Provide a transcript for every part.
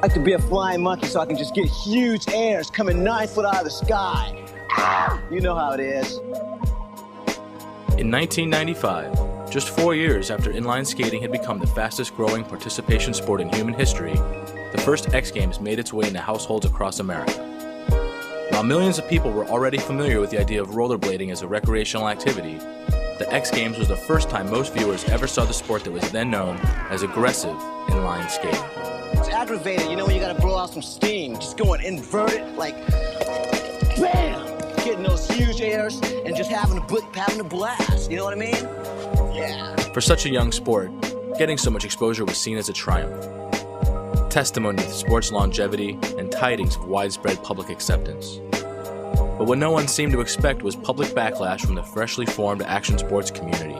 I like to be a flying monkey so I can just get huge airs coming 9 foot out of the sky. You know how it is. In 1995, just 4 years after inline skating had become the fastest growing participation sport in human history, the first X Games made its way into households across America. While millions of people were already familiar with the idea of rollerblading as a recreational activity, the X Games was the first time most viewers ever saw the sport that was then known as aggressive inline skating. It's aggravating, you know, when you gotta blow out some steam, just going inverted, like, bam! getting those huge airs and just having a blast. You know what I mean? Yeah. For such a young sport, getting so much exposure was seen as a triumph. Testimony to the sport's longevity and tidings of widespread public acceptance. But what no one seemed to expect was public backlash from the freshly formed action sports community.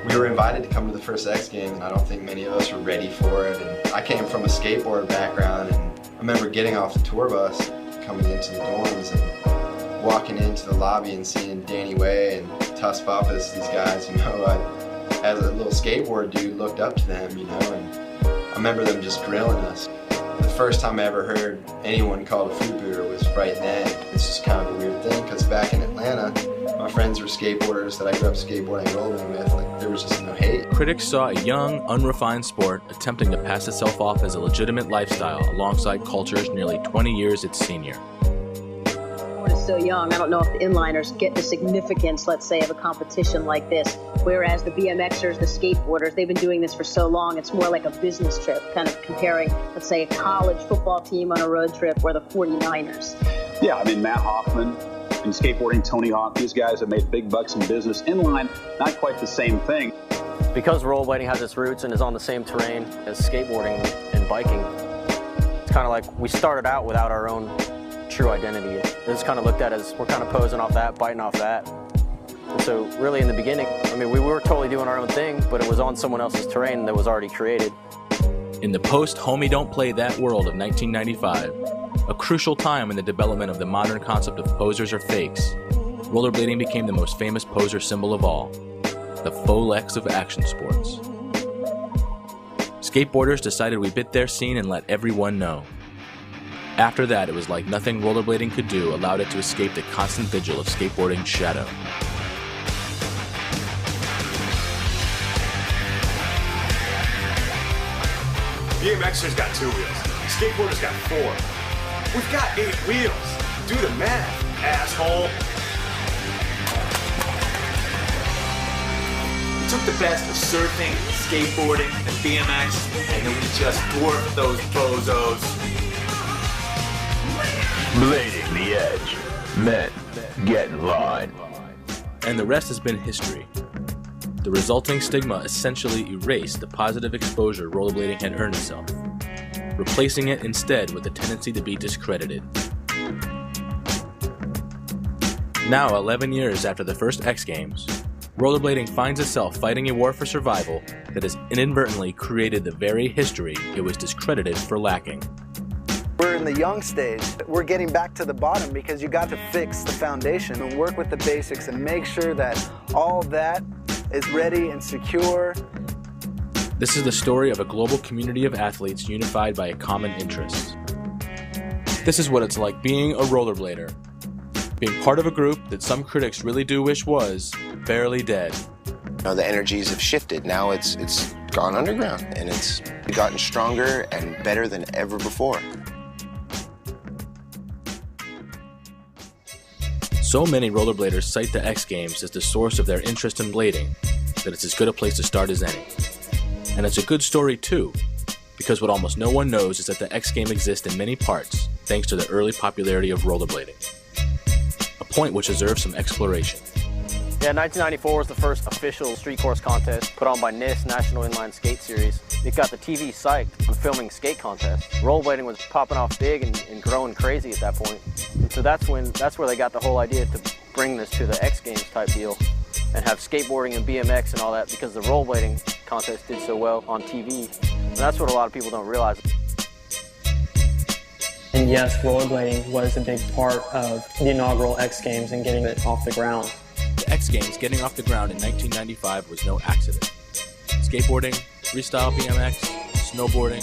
We were invited to come to the first X Games, and I don't think many of us were ready for it. And I came from a skateboard background, and I remember getting off the tour bus, coming into the dorms, and walking into the lobby and seeing Danny Way and Tuss Buffus, these guys, you know, as a little skateboard dude, looked up to them, you know, and I remember them just grilling us. The first time I ever heard anyone called a FUBU was right then. It's just kind of a weird thing, because back in Atlanta, my friends were skateboarders that I grew up skateboarding and rolling with. Like, there was just no hate. Critics saw a young, unrefined sport attempting to pass itself off as a legitimate lifestyle alongside cultures nearly 20 years its senior. Is so young. I don't know if the inliners get the significance, let's say, of a competition like this, whereas the BMXers, the skateboarders, they've been doing this for so long, it's more like a business trip, kind of comparing, let's say, a college football team on a road trip or the 49ers. Yeah, I mean, Matt Hoffman in skateboarding, Tony Hawk, these guys have made big bucks in business. Inline, not quite the same thing. Because rollerblading has its roots and is on the same terrain as skateboarding and biking, it's kind of like we started out without our own true identity. It's kind of looked at as we're kind of posing off that, biting off that. And so really in the beginning, I mean, we were totally doing our own thing, but it was on someone else's terrain that was already created. In the post-Homie Don't Play That world of 1995, a crucial time in the development of the modern concept of posers or fakes, rollerblading became the most famous poser symbol of all, the faux lex of action sports. Skateboarders decided we bit their scene and let everyone know. After that, it was like nothing rollerblading could do allowed it to escape the constant vigil of skateboarding's shadow. BMXers got 2 wheels. Skateboarders got 4. We've got 8 wheels. Do the math, asshole. We took the best of surfing, skateboarding, and BMX, and then we just dwarfed those bozos. Blading the edge. Men, get in line. And the rest has been history. The resulting stigma essentially erased the positive exposure rollerblading had earned itself, replacing it instead with a tendency to be discredited. Now, 11 years after the first X Games, rollerblading finds itself fighting a war for survival that has inadvertently created the very history it was discredited for lacking. We're in the young stage. We're getting back to the bottom because you got to fix the foundation and work with the basics and make sure that all that is ready and secure. This is the story of a global community of athletes unified by a common interest. This is what it's like being a rollerblader, being part of a group that some critics really do wish was barely dead. You know, the energies have shifted. Now it's gone underground and it's gotten stronger and better than ever before. So many rollerbladers cite the X Games as the source of their interest in blading that it's as good a place to start as any. And it's a good story too, because what almost no one knows is that the X Game exists in many parts thanks to the early popularity of rollerblading, a point which deserves some exploration. Yeah, 1994 was the first official street course contest put on by NIST, National Inline Skate Series. It got the TV psyched on filming skate contests. Rollerblading was popping off big and growing crazy at that point. And so that's where they got the whole idea to bring this to the X Games type deal and have skateboarding and BMX and all that because the rollerblading contest did so well on TV. And that's what a lot of people don't realize. And yes, rollerblading was a big part of the inaugural X Games and getting it off the ground. The X Games getting off the ground in 1995 was no accident. Skateboarding, freestyle BMX, snowboarding,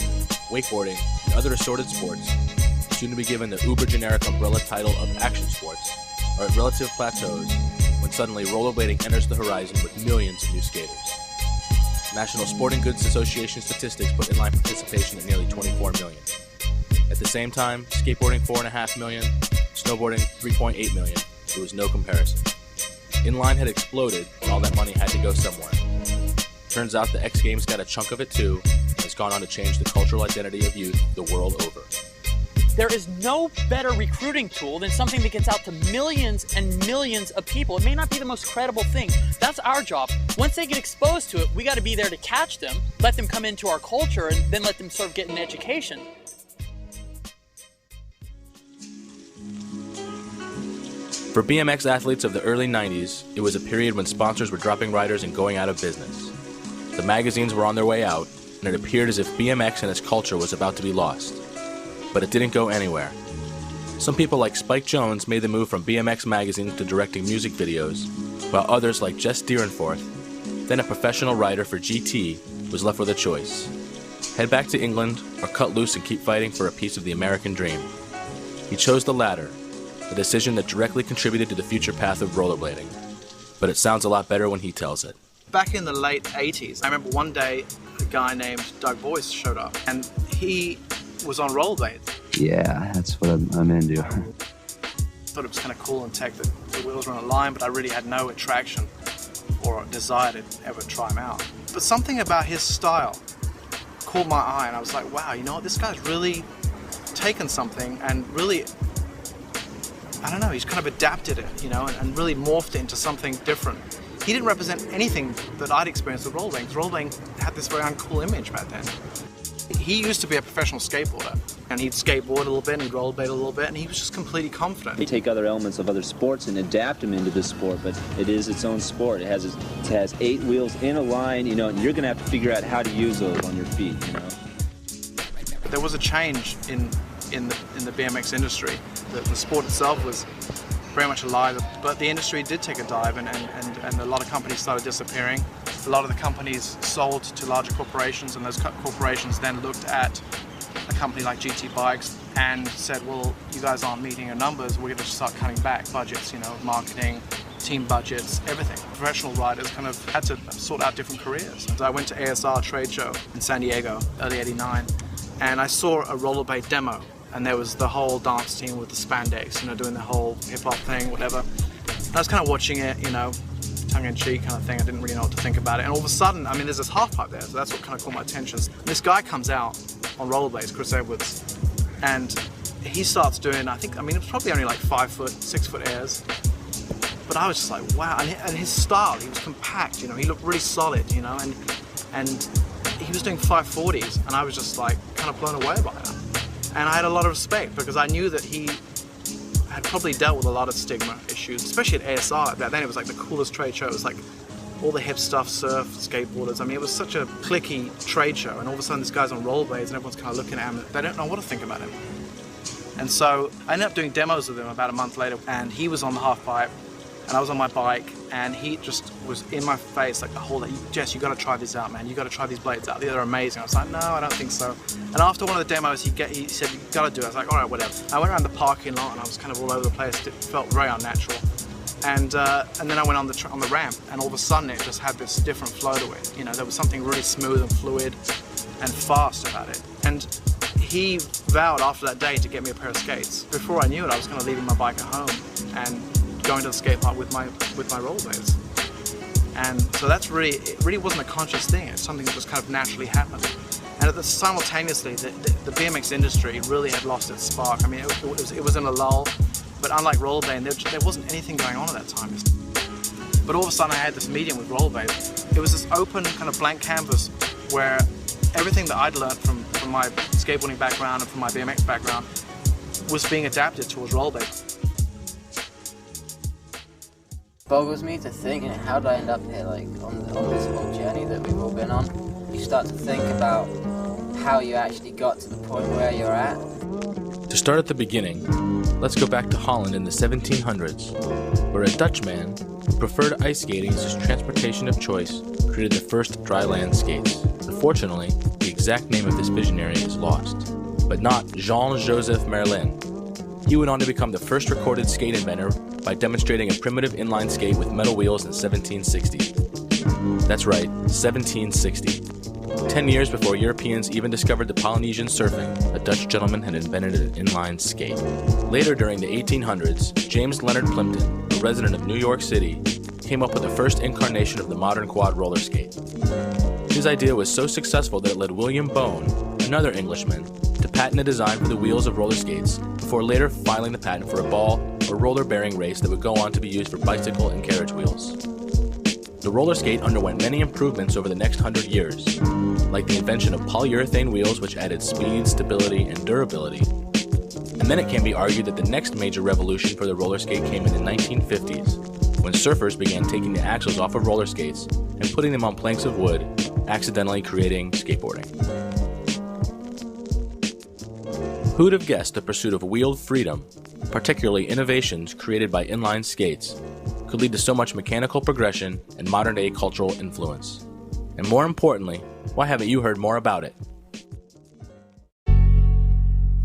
wakeboarding, and other assorted sports, soon to be given the uber-generic umbrella title of action sports, are at relative plateaus when suddenly rollerblading enters the horizon with millions of new skaters. National Sporting Goods Association statistics put inline participation at nearly 24 million. At the same time, skateboarding 4.5 million, snowboarding 3.8 million. There was no comparison. Inline had exploded, and all that money had to go somewhere. Turns out the X Games got a chunk of it too, and has gone on to change the cultural identity of youth the world over. There is no better recruiting tool than something that gets out to millions and millions of people. It may not be the most credible thing. That's our job. Once they get exposed to it, we got to be there to catch them, let them come into our culture, and then let them sort of get an education. For BMX athletes of the early 90s, it was a period when sponsors were dropping riders and going out of business. The magazines were on their way out, and it appeared as if BMX and its culture was about to be lost. But it didn't go anywhere. Some people like Spike Jones made the move from BMX magazines to directing music videos, while others like Jess Deerenforth, then a professional rider for GT, was left with a choice. Head back to England or cut loose and keep fighting for a piece of the American dream. He chose the latter, a decision that directly contributed to the future path of rollerblading. But it sounds a lot better when he tells it. Back in the late 80s, I remember one day a guy named Doug Boyce showed up, and he was on rollerblades. Yeah, that's what I'm into. Thought it was kind of cool and tech that the wheels were on a line, but I really had no attraction or desire to ever try them out. But something about his style caught my eye, and I was like, wow, you know what, this guy's really taken something and really, I don't know, he's kind of adapted it, you know, and really morphed it into something different. He didn't represent anything that I'd experienced with rollerblading. Rollerblading had this very uncool image back then. He used to be a professional skateboarder, and he'd skateboard a little bit and he'd rollerblade a little bit, and he was just completely confident. You take other elements of other sports and adapt them into this sport, but it is its own sport. It has 8 wheels in a line, you know, and you're going to have to figure out how to use those on your feet, you know. But there was a change in the BMX industry. The sport itself was very much alive, but the industry did take a dive, and a lot of companies started disappearing. A lot of the companies sold to larger corporations, and those corporations then looked at a company like GT Bikes and said, well, you guys aren't meeting your numbers, we're going to start cutting back budgets, you know, marketing, team budgets, everything. Professional riders kind of had to sort out different careers. So I went to ASR trade show in San Diego, early '89, and I saw a rollerblade demo. And there was the whole dance team with the spandex, you know, doing the whole hip-hop thing, whatever. And I was kind of watching it, you know, tongue-in-cheek kind of thing. I didn't really know what to think about it. And all of a sudden, I mean, there's this half-pipe there, so that's what kind of caught my attention. This guy comes out on rollerblades, Chris Edwards, and he starts doing, it was probably only like 5 foot, 6 foot airs. But I was just like, wow. And his style, he was compact, you know, he looked really solid, you know, and he was doing 540s, and I was just like kind of blown away by that. And I had a lot of respect because I knew that he had probably dealt with a lot of stigma issues, especially at ASR. Back then it was like the coolest trade show. It was like all the hip stuff, surf, skateboarders. I mean, it was such a cliquey trade show, and all of a sudden this guy's on rollerblades and everyone's kind of looking at him. They don't know what to think about him. And so I ended up doing demos with him about a month later, and he was on the half pipe, and I was on my bike, and he just was in my face like the whole day. Jess, you got to try these out, man. You got to try these blades out. They're amazing. I was like, no, I don't think so. And after one of the demos, he said, you got to do it. I was like, all right, whatever. I went around the parking lot, and I was kind of all over the place. It felt very unnatural. And then I went on the ramp, and all of a sudden it just had this different flow to it. You know, there was something really smooth and fluid and fast about it. And he vowed after that day to get me a pair of skates. Before I knew it, I was kind of leaving my bike at home and going to the skate park with my rollerblades. And so it really wasn't a conscious thing. It's something that just kind of naturally happened. And simultaneously, the BMX industry really had lost its spark. I mean, it was in a lull, but unlike rollerblading, there wasn't anything going on at that time. But all of a sudden, I had this medium with rollerblades. It was this open kind of blank canvas where everything that I'd learned from my skateboarding background and from my BMX background was being adapted towards rollerblades. Boggles me to think, how did I end up here, like on this whole journey that we've all been on? You start to think about how you actually got to the point where you're at. To start at the beginning, let's go back to Holland in the 1700s, where a Dutchman who preferred ice skating as his transportation of choice created the first dry land skates. Unfortunately, the exact name of this visionary is lost, but not Jean-Joseph Merlin. He went on to become the first recorded skate inventor by demonstrating a primitive inline skate with metal wheels in 1760. That's right, 1760. 10 years before Europeans even discovered the Polynesian surfing, a Dutch gentleman had invented an inline skate. Later during the 1800s, James Leonard Plimpton, a resident of New York City, came up with the first incarnation of the modern quad roller skate. His idea was so successful that it led William Bone, another Englishman, to patent a design for the wheels of roller skates before later filing the patent for a ball or roller bearing race that would go on to be used for bicycle and carriage wheels. The roller skate underwent many improvements over the next 100 years, like the invention of polyurethane wheels, which added speed, stability, and durability. And then it can be argued that the next major revolution for the roller skate came in the 1950s, when surfers began taking the axles off of roller skates and putting them on planks of wood, accidentally creating skateboarding. Who'd have guessed the pursuit of wheeled freedom, particularly innovations created by inline skates, could lead to so much mechanical progression and modern-day cultural influence? And more importantly, why haven't you heard more about it?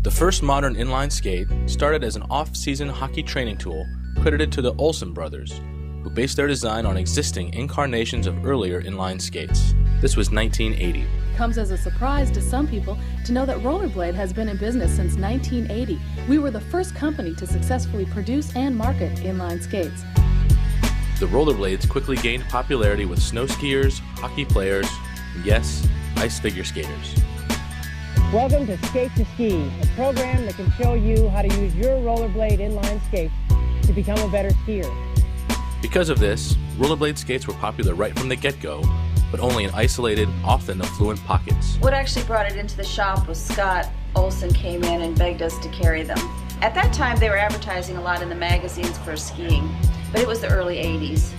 The first modern inline skate started as an off-season hockey training tool credited to the Olsen brothers, who based their design on existing incarnations of earlier inline skates. This was 1980. It comes as a surprise to some people to know that Rollerblade has been in business since 1980. We were the first company to successfully produce and market inline skates. The rollerblades quickly gained popularity with snow skiers, hockey players, and yes, ice figure skaters. Welcome to Skate to Ski, a program that can show you how to use your rollerblade inline skates to become a better skier. Because of this, rollerblade skates were popular right from the get-go, but only in isolated, often affluent pockets. What actually brought it into the shop was Scott Olsen came in and begged us to carry them. At that time, they were advertising a lot in the magazines for skiing, but it was the early 80s.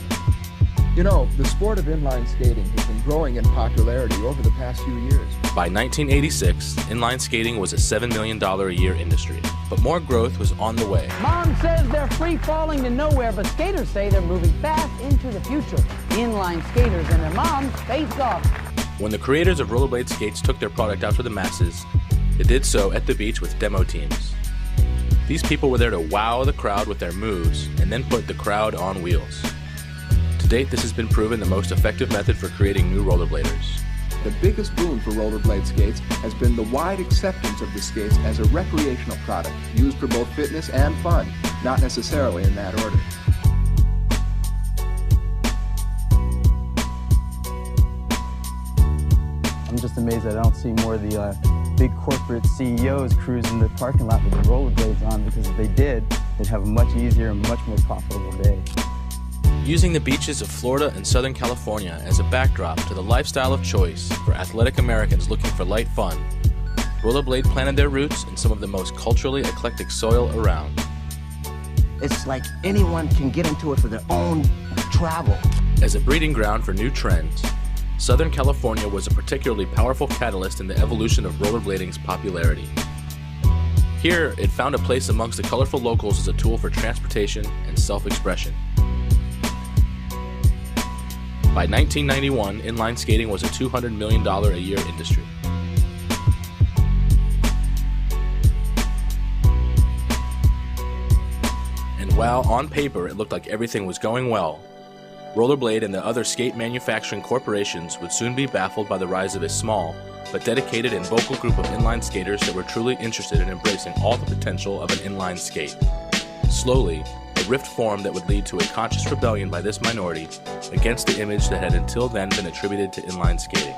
You know, the sport of inline skating has been growing in popularity over the past few years. By 1986, inline skating was a $7 million a year industry, but more growth was on the way. Mom says they're free-falling to nowhere, but skaters say they're moving fast into the future. Inline skaters and their moms face off. When the creators of rollerblade skates took their product out to the masses, they did so at the beach with demo teams. These people were there to wow the crowd with their moves and then put the crowd on wheels. To date, this has been proven the most effective method for creating new rollerbladers. The biggest boon for rollerblade skates has been the wide acceptance of the skates as a recreational product, used for both fitness and fun, not necessarily in that order. I'm just amazed that I don't see more of the big corporate CEOs cruising the parking lot with the rollerblades on, because if they did, they'd have a much easier and much more profitable day. Using the beaches of Florida and Southern California as a backdrop to the lifestyle of choice for athletic Americans looking for light fun, Rollerblade planted their roots in some of the most culturally eclectic soil around. It's like anyone can get into it for their own travel. As a breeding ground for new trends, Southern California was a particularly powerful catalyst in the evolution of rollerblading's popularity. Here, it found a place amongst the colorful locals as a tool for transportation and self-expression. By 1991, inline skating was a $200 million a year industry. And while on paper it looked like everything was going well, Rollerblade and the other skate manufacturing corporations would soon be baffled by the rise of a small, but dedicated and vocal group of inline skaters that were truly interested in embracing all the potential of an inline skate. Slowly, a rift formed that would lead to a conscious rebellion by this minority against the image that had until then been attributed to inline skating.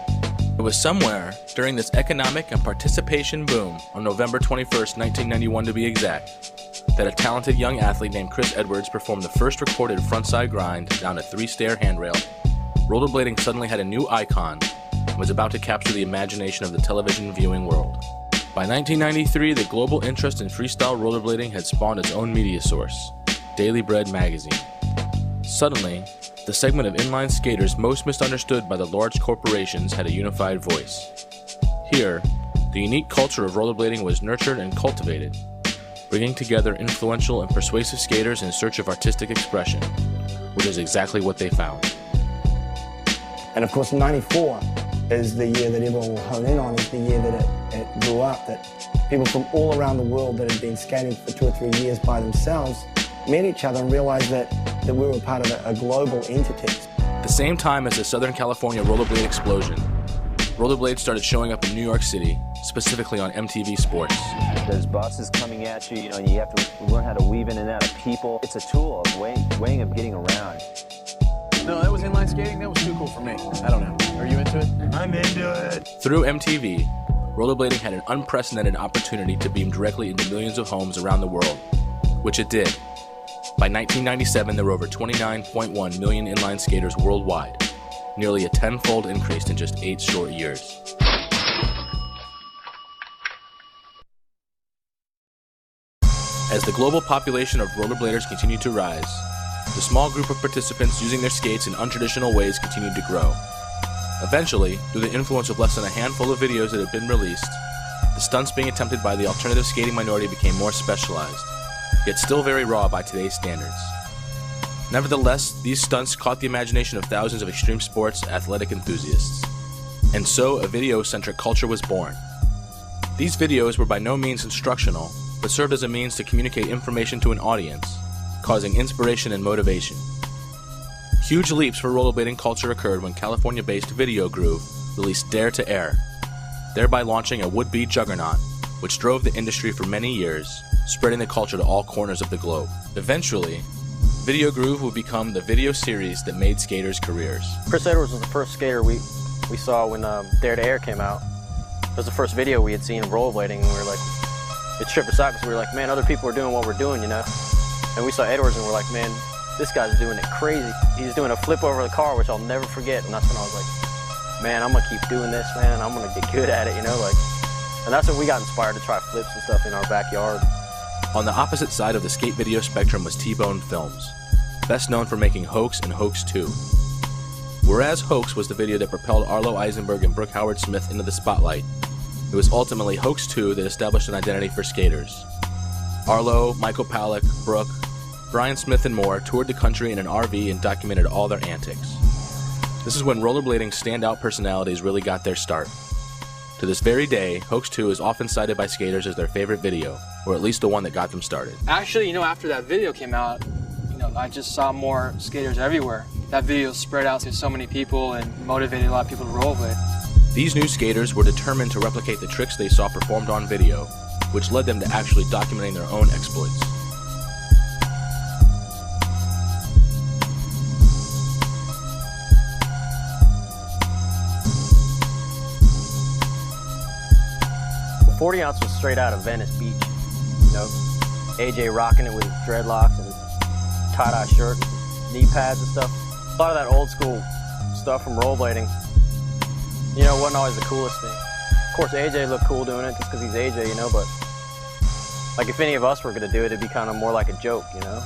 It was somewhere during this economic and participation boom, on November 21st, 1991 to be exact, that a talented young athlete named Chris Edwards performed the first recorded frontside grind down a 3-stair handrail. Rollerblading suddenly had a new icon and was about to capture the imagination of the television viewing world. By 1993, the global interest in freestyle rollerblading had spawned its own media source, Daily Bread magazine. Suddenly, the segment of inline skaters most misunderstood by the large corporations had a unified voice. Here, the unique culture of rollerblading was nurtured and cultivated, bringing together influential and persuasive skaters in search of artistic expression, which is exactly what they found. And of course, 94 is the year that everyone will hone in on, is the year that it grew up, that people from all around the world that had been skating for 2 or 3 years by themselves met each other and realized that we were part of a global entity. The same time as the Southern California rollerblade explosion, rollerblades started showing up in New York City, specifically on MTV Sports. There's buses coming at you, and you have to learn how to weave in and out of people. It's a tool of weighing of getting around. No, that was inline skating. That was too cool for me. I don't know. Are you into it? I'm into it. Through MTV, rollerblading had an unprecedented opportunity to beam directly into millions of homes around the world, which it did. By 1997, there were over 29.1 million inline skaters worldwide, nearly a tenfold increase in just 8 short years. As the global population of rollerbladers continued to rise, the small group of participants using their skates in untraditional ways continued to grow. Eventually, through the influence of less than a handful of videos that had been released, the stunts being attempted by the alternative skating minority became more specialized, yet still very raw by today's standards. Nevertheless, these stunts caught the imagination of thousands of extreme sports athletic enthusiasts. And so a video-centric culture was born. These videos were by no means instructional, but served as a means to communicate information to an audience, causing inspiration and motivation. Huge leaps for rollerblading culture occurred when California-based Video Groove released Dare to Air, thereby launching a would-be juggernaut, which drove the industry for many years, spreading the culture to all corners of the globe. Eventually, Video Groove would become the video series that made skaters' careers. Chris Edwards was the first skater we saw when Dare to Air came out. It was the first video we had seen of rollerblading, and we were like, it tripped us out because we were like, man, other people are doing what we're doing, you know? And we saw Edwards and we're like, man, this guy's doing it crazy. He's doing a flip over the car, which I'll never forget. And that's when I was like, man, I'm gonna keep doing this, man. I'm gonna get good at it, you know? Like, and that's when we got inspired to try flips and stuff in our backyard. On the opposite side of the skate video spectrum was T-Bone Films, best known for making Hoax and Hoax 2. Whereas Hoax was the video that propelled Arlo Eisenberg and Brooke Howard Smith into the spotlight, it was ultimately Hoax 2 that established an identity for skaters. Arlo, Michael Palak, Brooke, Brian Smith and more toured the country in an RV and documented all their antics. This is when rollerblading's standout personalities really got their start. To this very day, Hoax 2 is often cited by skaters as their favorite video, or at least the one that got them started. Actually, you know, after that video came out, you know, I just saw more skaters everywhere. That video spread out to so many people and motivated a lot of people to rollerblade. These new skaters were determined to replicate the tricks they saw performed on video, which led them to actually documenting their own exploits. The 40 ounce was straight out of Venice Beach, you know? AJ rocking it with his dreadlocks and tie-dye shirt, knee pads and stuff. A lot of that old school stuff from rollerblading, you know, wasn't always the coolest thing. Of course, AJ looked cool doing it just because he's AJ, you know, but like if any of us were going to do it, it'd be kind of more like a joke, you know?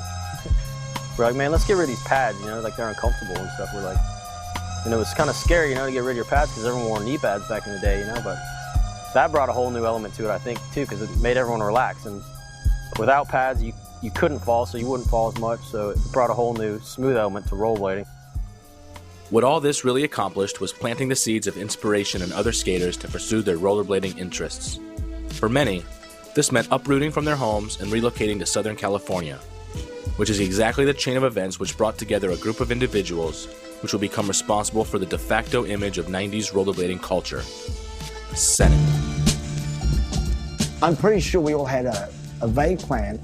We're like, man, let's get rid of these pads, you know, like they're uncomfortable and stuff. We're like, and it was kind of scary, you know, to get rid of your pads because everyone wore knee pads back in the day, you know, but that brought a whole new element to it, I think, too, because it made everyone relax. And without pads, you couldn't fall, so you wouldn't fall as much, so it brought a whole new smooth element to rollerblading. What all this really accomplished was planting the seeds of inspiration in other skaters to pursue their rollerblading interests. For many, this meant uprooting from their homes and relocating to Southern California, which is exactly the chain of events which brought together a group of individuals which will become responsible for the de facto image of 90s rollerblading culture: Senate. I'm pretty sure we all had a vague plan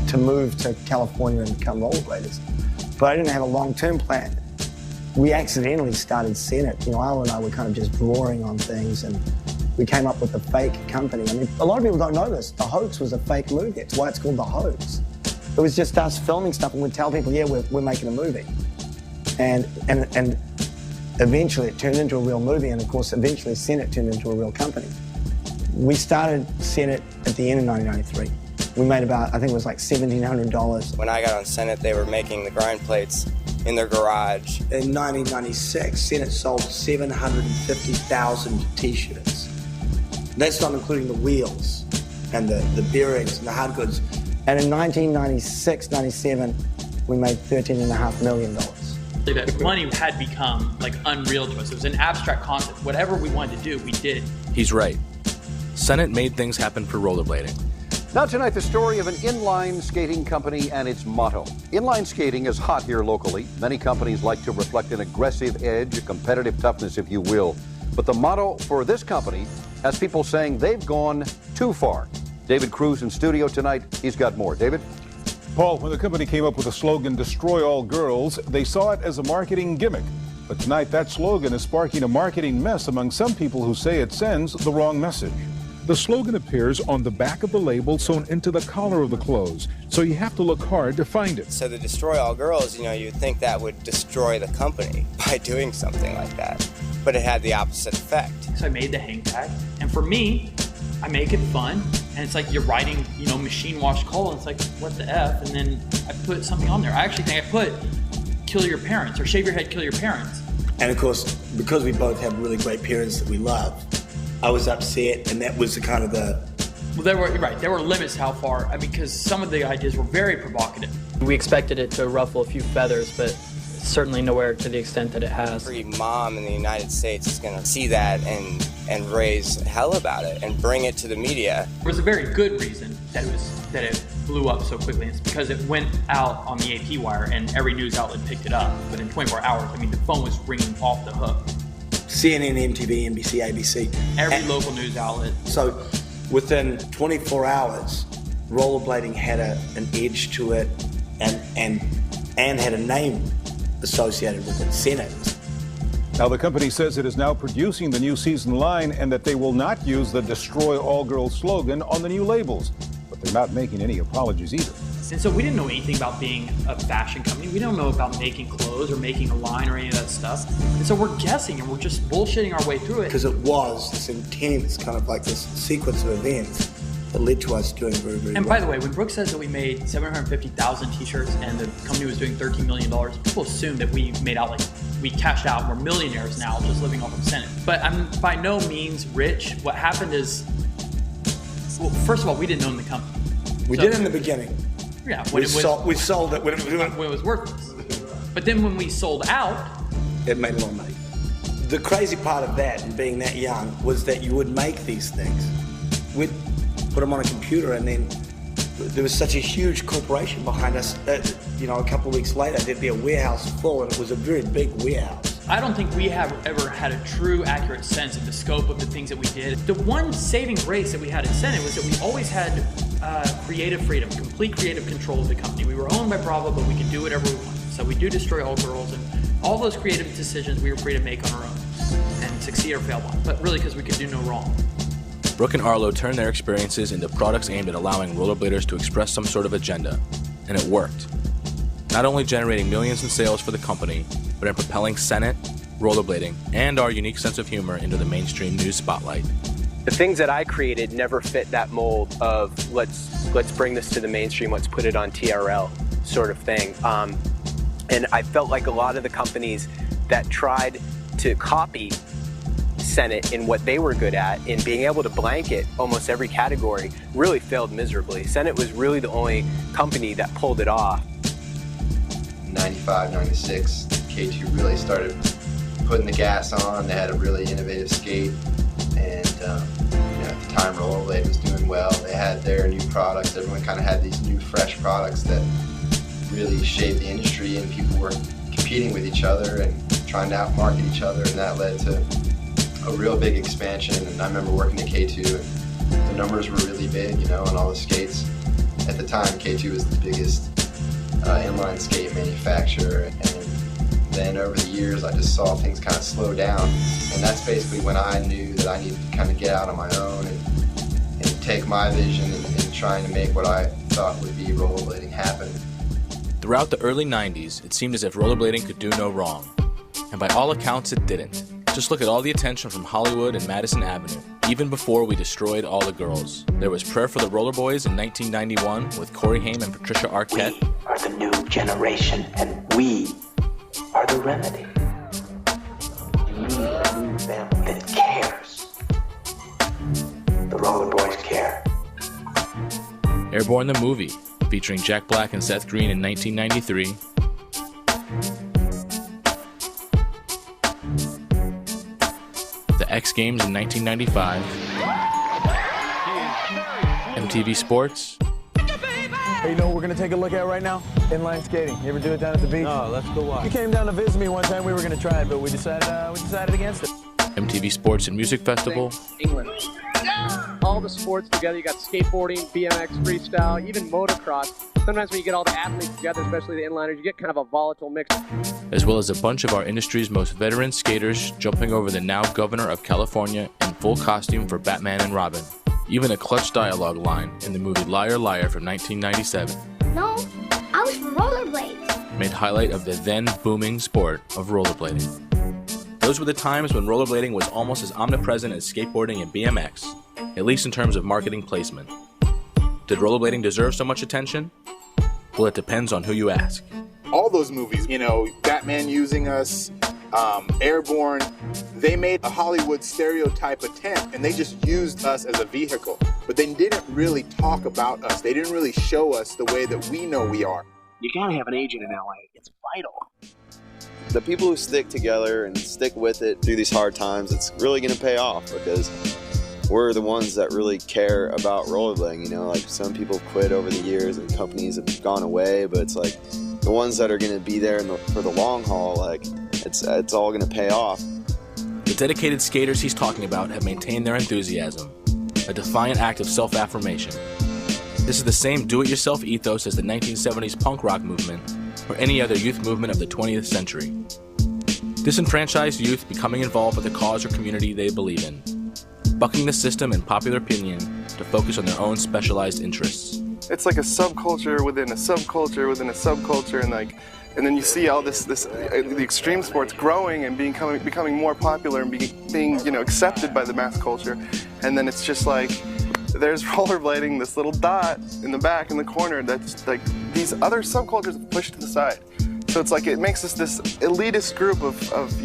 to move to California and become rollerbladers, but I didn't have a long-term plan. We accidentally started Senate. You know, Arlo and I were kind of just drawing on things, and we came up with a fake company. I mean, a lot of people don't know this. The Hoax was a fake movie. That's why it's called The Hoax. It was just us filming stuff, and we'd tell people, yeah, we're making a movie. And eventually it turned into a real movie, and of course, eventually Senate turned into a real company. We started Senate at the end of 1993. We made about, I think it was like $1,700. When I got on Senate, they were making the grind plates in their garage. In 1996, Senate sold 750,000 t-shirts. That's not including the wheels and the bearings and the hard goods. And in 1996, 97, we made $13.5 million. That money had become like unreal to us. It was an abstract concept. Whatever we wanted to do, we did. He's right. Senate made things happen for rollerblading. Now tonight, the story of an inline skating company and its motto. Inline skating is hot here locally. Many companies like to reflect an aggressive edge, a competitive toughness, if you will. But the motto for this company has people saying they've gone too far. David Cruz in studio tonight. He's got more. David? Paul, when the company came up with the slogan, "Destroy All Girls," they saw it as a marketing gimmick. But tonight, that slogan is sparking a marketing mess among some people who say it sends the wrong message. The slogan appears on the back of the label sewn into the collar of the clothes, so you have to look hard to find it. So to destroy all girls, you'd think that would destroy the company by doing something like that. But it had the opposite effect. So I made the hang tag, and for me, I make it fun, and it's like you're writing, machine wash coal, and it's like, what the F? And then I put something on there. I actually think I put, kill your parents, or shave your head, kill your parents. And of course, because we both have really great parents that we love, I was upset, and that was the kind of the... Well, there were limits to how far, because some of the ideas were very provocative. We expected it to ruffle a few feathers, but certainly nowhere to the extent that it has. Every mom in the United States is going to see that and raise hell about it and bring it to the media. There was a very good reason that it blew up so quickly. It's because it went out on the AP wire and every news outlet picked it up. Within 24 hours, the phone was ringing off the hook. CNN, MTV, NBC, ABC. Every local news outlet. So within 24 hours, rollerblading had an edge to it and had a name associated with it, Senate. Now, the company says it is now producing the new season line and that they will not use the Destroy All Girls slogan on the new labels. But they're not making any apologies either. And so we didn't know anything about being a fashion company. We don't know about making clothes or making a line or any of that stuff. And so we're guessing and we're just bullshitting our way through it. Because it was this intense kind of like this sequence of events that led to us doing very, very well. And by the way, when Brooke says that we made 750,000 t-shirts and the company was doing $13 million, people assume that we made out we cashed out and we're millionaires now just living off of Senate. But I'm by no means rich. What happened is, well, first of all, we didn't own the company. We did in the beginning. Yeah, we sold it when it was worthless. But then when we sold out, it made a lot of money. The crazy part of that and being that young was that you would make these things. We'd put them on a computer, and then there was such a huge corporation behind us that, a couple of weeks later, there'd be a warehouse full, and it was a very big warehouse. I don't think we have ever had a true, accurate sense of the scope of the things that we did. The one saving grace that we had at Senate was that we always had creative freedom, complete creative control of the company. We were owned by Bravo, but we could do whatever we wanted. So we do Destroy All Girls, and all those creative decisions we were free to make on our own and succeed or fail on, but really because we could do no wrong. Brooke and Arlo turned their experiences into products aimed at allowing rollerbladers to express some sort of agenda, and it worked. Not only generating millions in sales for the company, but in propelling Senate, rollerblading, and our unique sense of humor into the mainstream news spotlight. The things that I created never fit that mold of let's bring this to the mainstream, let's put it on TRL sort of thing. And I felt like a lot of the companies that tried to copy Senate in what they were good at, in being able to blanket almost every category, really failed miserably. Senate was really the only company that pulled it off. 95, 96, K2 really started putting the gas on. They had a really innovative skate, and at the time Rollerblade was doing well. They had their new products. Everyone kind of had these new fresh products that really shaped the industry, and people were competing with each other and trying to outmarket each other, and that led to a real big expansion. And I remember working at K2, and the numbers were really big, on all the skates. At the time, K2 was the biggest inline skate manufacturer, and then over the years I just saw things kind of slow down, and that's basically when I knew that I needed to kind of get out on my own and take my vision and trying to make what I thought would be rollerblading happen. Throughout the early 90s, it seemed as if rollerblading could do no wrong, and by all accounts it didn't. Just look at all the attention from Hollywood and Madison Avenue. Even before we destroyed all the girls, there was Prayer for the Roller Boys in 1991 with Corey Haim and Patricia Arquette. We are the new generation, and we are the remedy. You need a new family that cares. The Roller Boys care. Airborne the Movie, featuring Jack Black and Seth Green in 1993. The X Games in 1995. MTV Sports. Hey, what we're going to take a look at right now? Inline skating. You ever do it down at the beach? No, let's go watch. You came down to visit me one time. We were going to try it, but we decided against it. MTV Sports and Music Festival. England. all the sports together, you got skateboarding, BMX, freestyle, even motocross. Sometimes when you get all the athletes together, especially the inliners, you get kind of a volatile mix. As well as a bunch of our industry's most veteran skaters jumping over the now governor of California in full costume for Batman and Robin. Even a clutch dialogue line in the movie Liar Liar from 1997. No, I was for rollerblades. Made highlight of the then booming sport of rollerblading. Those were the times when rollerblading was almost as omnipresent as skateboarding and BMX, at least in terms of marketing placement. Did rollerblading deserve so much attention? Well, it depends on who you ask. All those movies, you know, Batman Using Us, Airborne, they made a Hollywood stereotype attempt and they just used us as a vehicle. But they didn't really talk about us. They didn't really show us the way that we know we are. You gotta have an agent in LA. It's vital. The people who stick together and stick with it through these hard times, it's really going to pay off because we're the ones that really care about rollerblading. You know, like some people quit over the years and companies have gone away, but it's like the ones that are going to be there for the long haul, like it's all going to pay off. The dedicated skaters he's talking about have maintained their enthusiasm, a defiant act of self-affirmation. This is the same do-it-yourself ethos as the 1970s punk rock movement or any other youth movement of the 20th century. Disenfranchised youth becoming involved with a cause or community they believe in, bucking the system and popular opinion to focus on their own specialized interests. It's like a subculture within a subculture within a subculture, and then you see all the extreme sports growing and becoming more popular and being accepted by the mass culture, and then it's just like there's rollerblading, this little dot in the back in the corner that's like these other subcultures pushed to the side. So it's like it makes us this elitist group of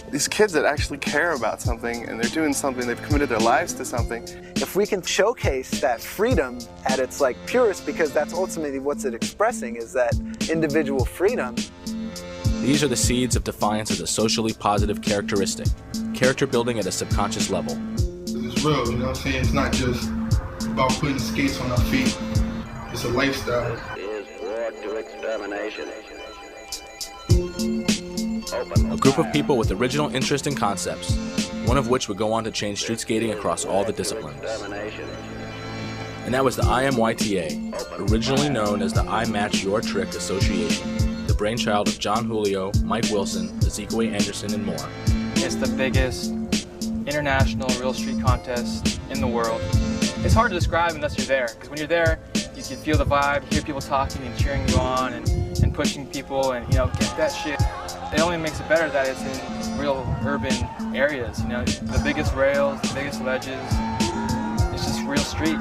these kids that actually care about something and they're doing something, they've committed their lives to something. If we can showcase that freedom at its purest, because that's ultimately what's it expressing, is that individual freedom. These are the seeds of defiance as a socially positive characteristic, character building at a subconscious level. It's real, you know what I'm saying? It's not just about putting skates on our feet. It's a lifestyle. Is brought to extermination. A group of people with original interest and concepts, one of which would go on to change street skating across all the disciplines. And that was the IMYTA, originally known as the I Match Your Trick Association, the brainchild of John Julio, Mike Wilson, Ezekwe Anderson, and more. It's the biggest international real street contest in the world. It's hard to describe unless you're there, because when you're there, you can feel the vibe, hear people talking and cheering you on and pushing people and, get that shit. It only makes it better that it's in real urban areas, the biggest rails, the biggest ledges. It's just real street.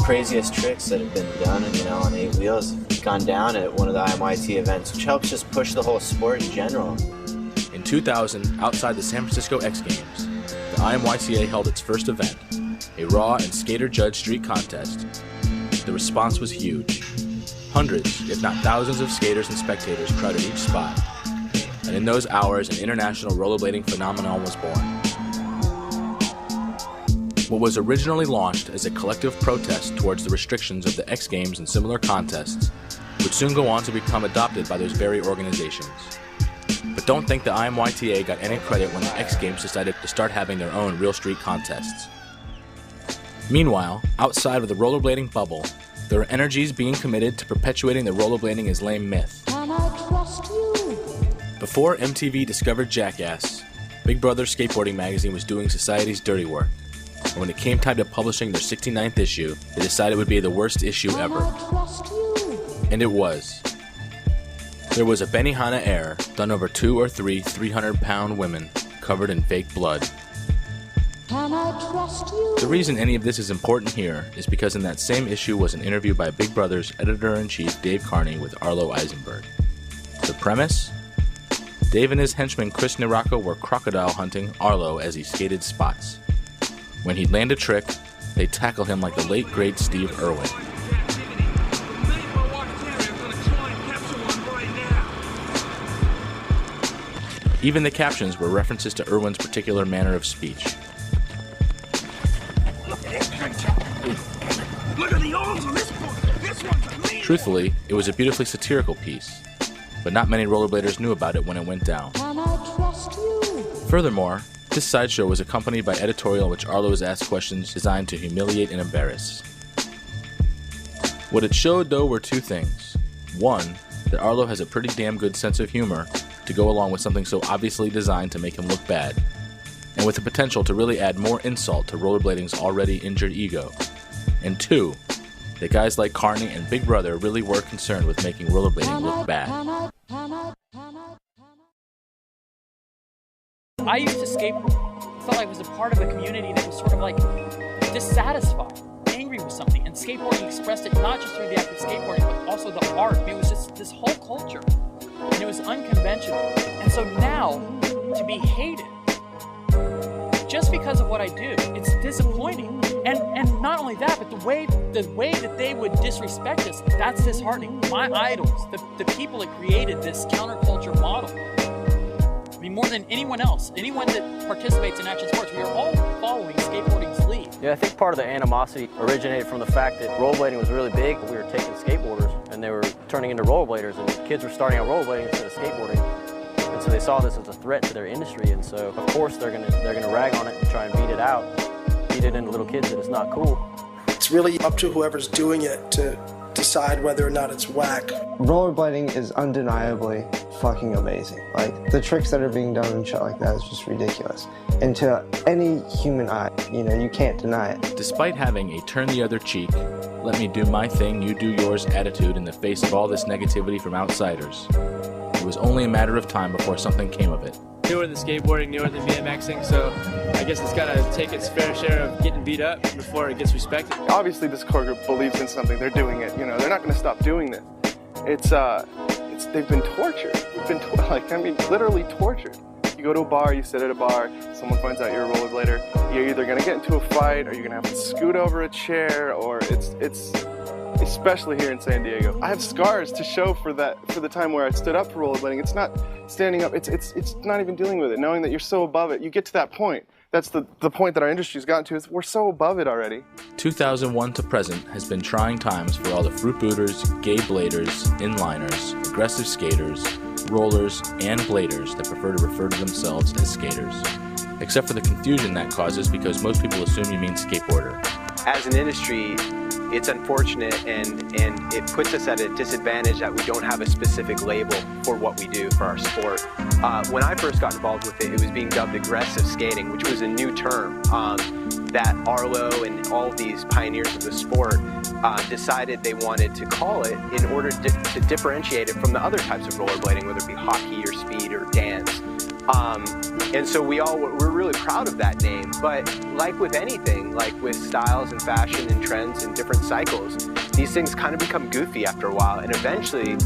Craziest tricks that have been done, on 8 wheels have gone down at one of the IMYT events, which helps just push the whole sport in general. In 2000, outside the San Francisco X Games, the IMYTA held its first event, a raw and skater-judged street contest. The response was huge. Hundreds, if not thousands of skaters and spectators crowded each spot, and in those hours an international rollerblading phenomenon was born. What was originally launched as a collective protest towards the restrictions of the X Games and similar contests would soon go on to become adopted by those very organizations. But don't think the IMYTA got any credit when the X Games decided to start having their own real street contests. Meanwhile, outside of the rollerblading bubble, there are energies being committed to perpetuating the rollerblading as lame myth. Can I trust you? Before MTV discovered Jackass, Big Brother Skateboarding Magazine was doing society's dirty work. And when it came time to publishing their 69th issue, they decided it would be the worst issue ever. And it was. There was a Benihana Air done over 2 or 3 300-pound women covered in fake blood. Can I trust you? The reason any of this is important here is because in that same issue was an interview by Big Brother's editor-in-chief Dave Carney with Arlo Eisenberg. The premise? Dave and his henchman Chris Nirako were crocodile hunting Arlo as he skated spots. When he'd land a trick, they'd tackle him like the late great Steve Irwin. Even the captions were references to Irwin's particular manner of speech. Look at the arms on this one. This one's me. Truthfully, it was a beautifully satirical piece, but not many rollerbladers knew about it when it went down. Can I trust you? Furthermore, This sideshow was accompanied by editorial in which Arlo was asked questions designed to humiliate and embarrass. What it showed, though, were two things. One, that Arlo has a pretty damn good sense of humor to go along with something so obviously designed to make him look bad, and with the potential to really add more insult to rollerblading's already injured ego. And two, that guys like Carney and Big Brother really were concerned with making rollerblading look bad. I used to skateboard. I felt like I was a part of a community that was sort of like dissatisfied, angry with something, and skateboarding expressed it not just through the act of skateboarding, but also the art. It was just this whole culture, and it was unconventional. And so now, to be hated just because of what I do, it's disappointing. And not only that, but the way that they would disrespect us, that's disheartening. My idols, the people that created this counterculture model, I mean, more than anyone else, anyone that participates in action sports, we are all following skateboarding's lead. Yeah, I think part of the animosity originated from the fact that rollerblading was really big. We were taking skateboarders and they were turning into rollerbladers, and kids were starting out rollerblading instead of skateboarding. And so they saw this as a threat to their industry, and so of course they're gonna rag on it and try and beat it out, beat it into little kids that it's not cool. It's really up to whoever's doing it to decide whether or not it's whack. Rollerblading is undeniably fucking amazing. Like, the tricks that are being done and shit like that is just ridiculous. And to any human eye, you can't deny it. Despite having a turn the other cheek, let me do my thing, you do yours attitude in the face of all this negativity from outsiders, it was only a matter of time before something came of it. Newer than skateboarding, newer than BMXing, so I guess it's got to take its fair share of getting beat up before it gets respected. Obviously this core group believes in something, they're doing it, they're not going to stop doing this. They've been tortured. We've been, literally tortured. You go to a bar, you sit at a bar, someone finds out you're a rollerblader, you're either going to get into a fight or you're going to have to scoot over a chair, or it's especially here in San Diego. I have scars to show for the time where I stood up for rollerblading. It's not standing up, it's not even dealing with it, knowing that you're so above it. You get to that point. That's the point that our industry's gotten to, is we're so above it already. 2001 to present has been trying times for all the fruit booters, gay bladers, inliners, aggressive skaters, rollers, and bladers that prefer to refer to themselves as skaters. Except for the confusion that causes because most people assume you mean skateboarder. As an industry, it's unfortunate and it puts us at a disadvantage that we don't have a specific label for what we do for our sport. When I first got involved with it, it was being dubbed aggressive skating, which was a new term that Arlo and all of these pioneers of the sport decided they wanted to call it in order to differentiate it from the other types of rollerblading, whether it be hockey or speed or dance. And so we're really proud of that name, but like with anything, like with styles and fashion and trends and different cycles, these things kind of become goofy after a while, and eventually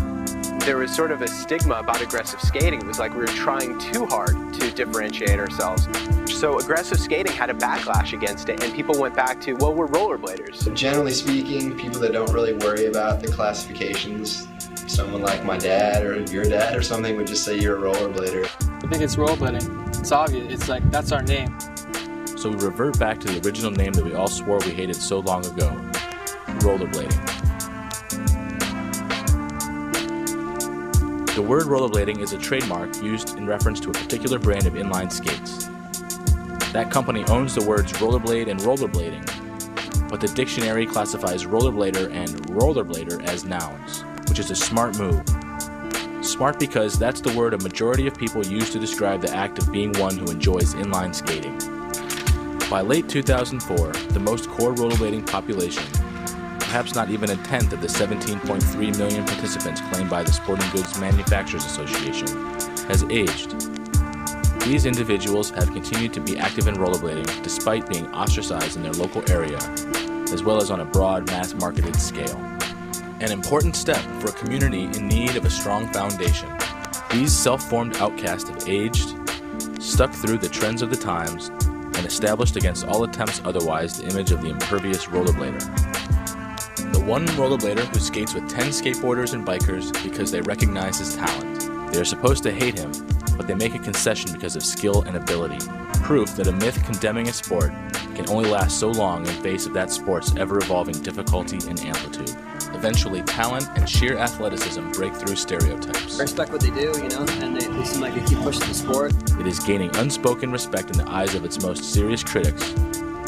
there was sort of a stigma about aggressive skating. It was like we were trying too hard to differentiate ourselves. So aggressive skating had a backlash against it, and people went back to, well, we're rollerbladers. So generally speaking, people that don't really worry about the classifications, someone like my dad or your dad or something would just say you're a rollerblader. I think it's rollerblading. It's obvious. It's like, that's our name. So we revert back to the original name that we all swore we hated so long ago, rollerblading. The word rollerblading is a trademark used in reference to a particular brand of inline skates. That company owns the words rollerblade and rollerblading, but the dictionary classifies rollerblader and rollerblader as nouns, which is a smart move. Smart because that's the word a majority of people use to describe the act of being one who enjoys inline skating. By late 2004, the most core rollerblading population, perhaps not even a tenth of the 17.3 million participants claimed by the Sporting Goods Manufacturers Association, has aged. These individuals have continued to be active in rollerblading despite being ostracized in their local area, as well as on a broad mass-marketed scale. An important step for a community in need of a strong foundation. These self-formed outcasts have aged, stuck through the trends of the times, and established against all attempts otherwise the image of the impervious rollerblader. The one rollerblader who skates with 10 skateboarders and bikers because they recognize his talent. They are supposed to hate him, but they make a concession because of skill and ability. Proof that a myth condemning a sport can only last so long in face of that sport's ever-evolving difficulty and amplitude. The Eventually, talent and sheer athleticism break through stereotypes. I respect what they do, you know, and they seem like they keep pushing the sport. It is gaining unspoken respect in the eyes of its most serious critics.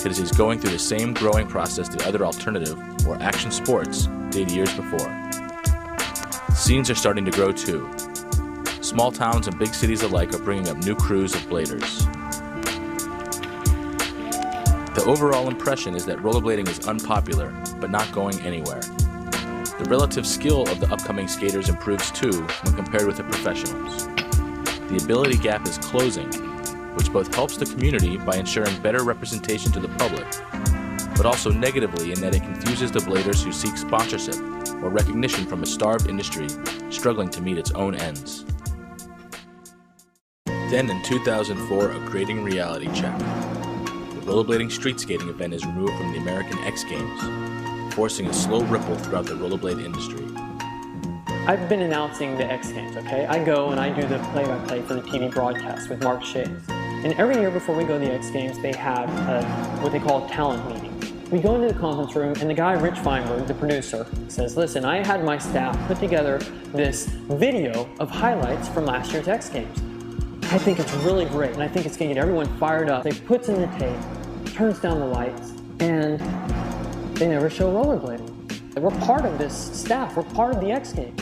It is going through the same growing process the other alternative or action sports did years before. Scenes are starting to grow too. Small towns and big cities alike are bringing up new crews of bladers. The overall impression is that rollerblading is unpopular, but not going anywhere. The relative skill of the upcoming skaters improves too when compared with the professionals. The ability gap is closing, which both helps the community by ensuring better representation to the public, but also negatively in that it confuses the bladers who seek sponsorship or recognition from a starved industry struggling to meet its own ends. Then in 2004, a grating reality check. The rollerblading street skating event is removed from the American X Games, forcing a slow ripple throughout the rollerblade industry. I've been announcing the X Games, okay? I go and I do the play-by-play for the TV broadcast with Mark Shays. And every year before we go to the X Games, they have what they call a talent meeting. We go into the conference room and the guy, Rich Feinberg, the producer, says, listen, I had my staff put together this video of highlights from last year's X Games. I think it's really great, and I think it's going to get everyone fired up. They puts in the tape, turns down the lights, and they never show rollerblading. We're part of this staff. We're part of the X Games.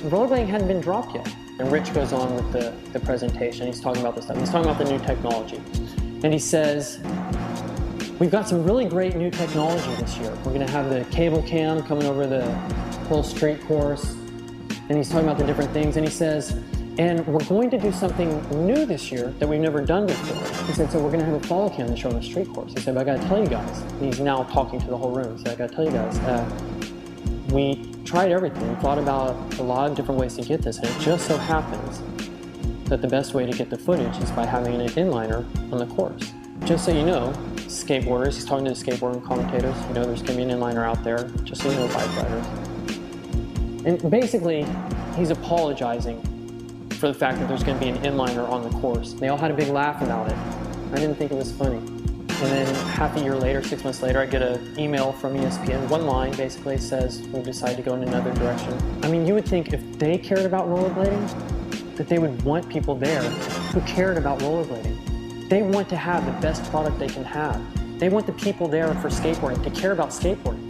Rollerblading hadn't been dropped yet. And Rich goes on with the presentation. He's talking about this stuff. He's talking about the new technology. And he says, we've got some really great new technology this year. We're going to have the cable cam coming over the whole street course. And he's talking about the different things. And he says, and we're going to do something new this year that we've never done before. He said, so we're going to have a follow cam to show on the street course. He said, but I got to tell you guys. He's now talking to the whole room. He said, I got to tell you guys, we tried everything. We thought about a lot of different ways to get this, and it just so happens that the best way to get the footage is by having an inliner on the course. Just so you know, skateboarders, he's talking to the skateboarding commentators, you know there's going to be an inliner out there, just so you know, bike riders. And basically, he's apologizing for the fact that there's going to be an inliner on the course. They all had a big laugh about it. I didn't think it was funny. And then half a year later, 6 months later, I get an email from ESPN. One line basically says, we decided to go in another direction. I mean, you would think if they cared about rollerblading, that they would want people there who cared about rollerblading. They want to have the best product they can have. They want the people there for skateboarding to care about skateboarding.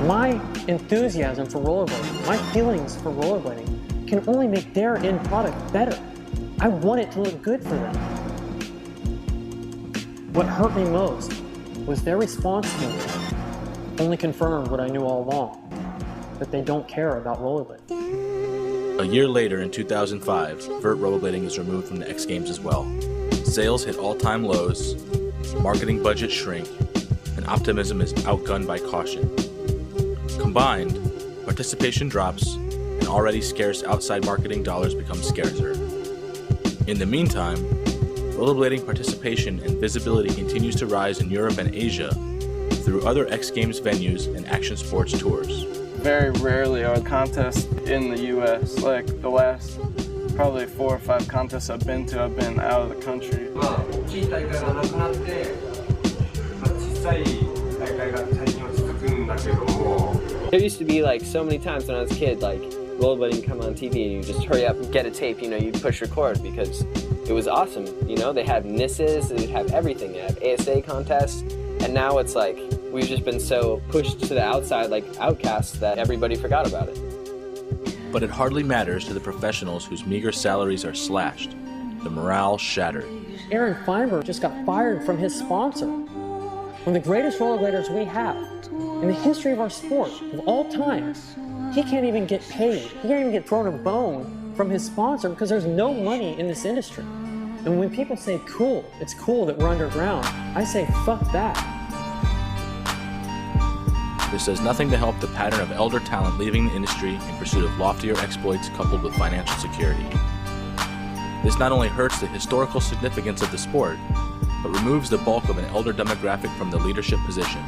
My enthusiasm for rollerblading, my feelings for rollerblading, can only make their end product better. I want it to look good for them. What hurt me most was their response to me only confirmed what I knew all along, that they don't care about rollerblading. A year later, in 2005, vert rollerblading is removed from the X Games as well. Sales hit all-time lows, marketing budgets shrink, and optimism is outgunned by caution. Combined, participation drops, and already scarce outside marketing dollars become scarcer. In the meantime, rollerblading participation and visibility continues to rise in Europe and Asia through other X Games venues and action sports tours. Very rarely are contests in the U.S. Like the last probably 4 or 5 contests I've been to, I've been out of the country. There used to be like so many times when I was a kid, like rollerblading come on TV and you just hurry up and get a tape, you know, you push record because it was awesome. You know, they had NISs, they'd have everything. They have ASA contests, and now it's like we've just been so pushed to the outside like outcasts that everybody forgot about it. But it hardly matters to the professionals whose meager salaries are slashed, the morale shattered. Aaron Feinberg just got fired from his sponsor. One of the greatest rollerbladers we have in the history of our sport of all time. He can't even get paid. He can't even get thrown a bone from his sponsor because there's no money in this industry. And when people say cool, it's cool that we're underground, I say fuck that. This does nothing to help the pattern of elder talent leaving the industry in pursuit of loftier exploits coupled with financial security. This not only hurts the historical significance of the sport, but removes the bulk of an elder demographic from the leadership position,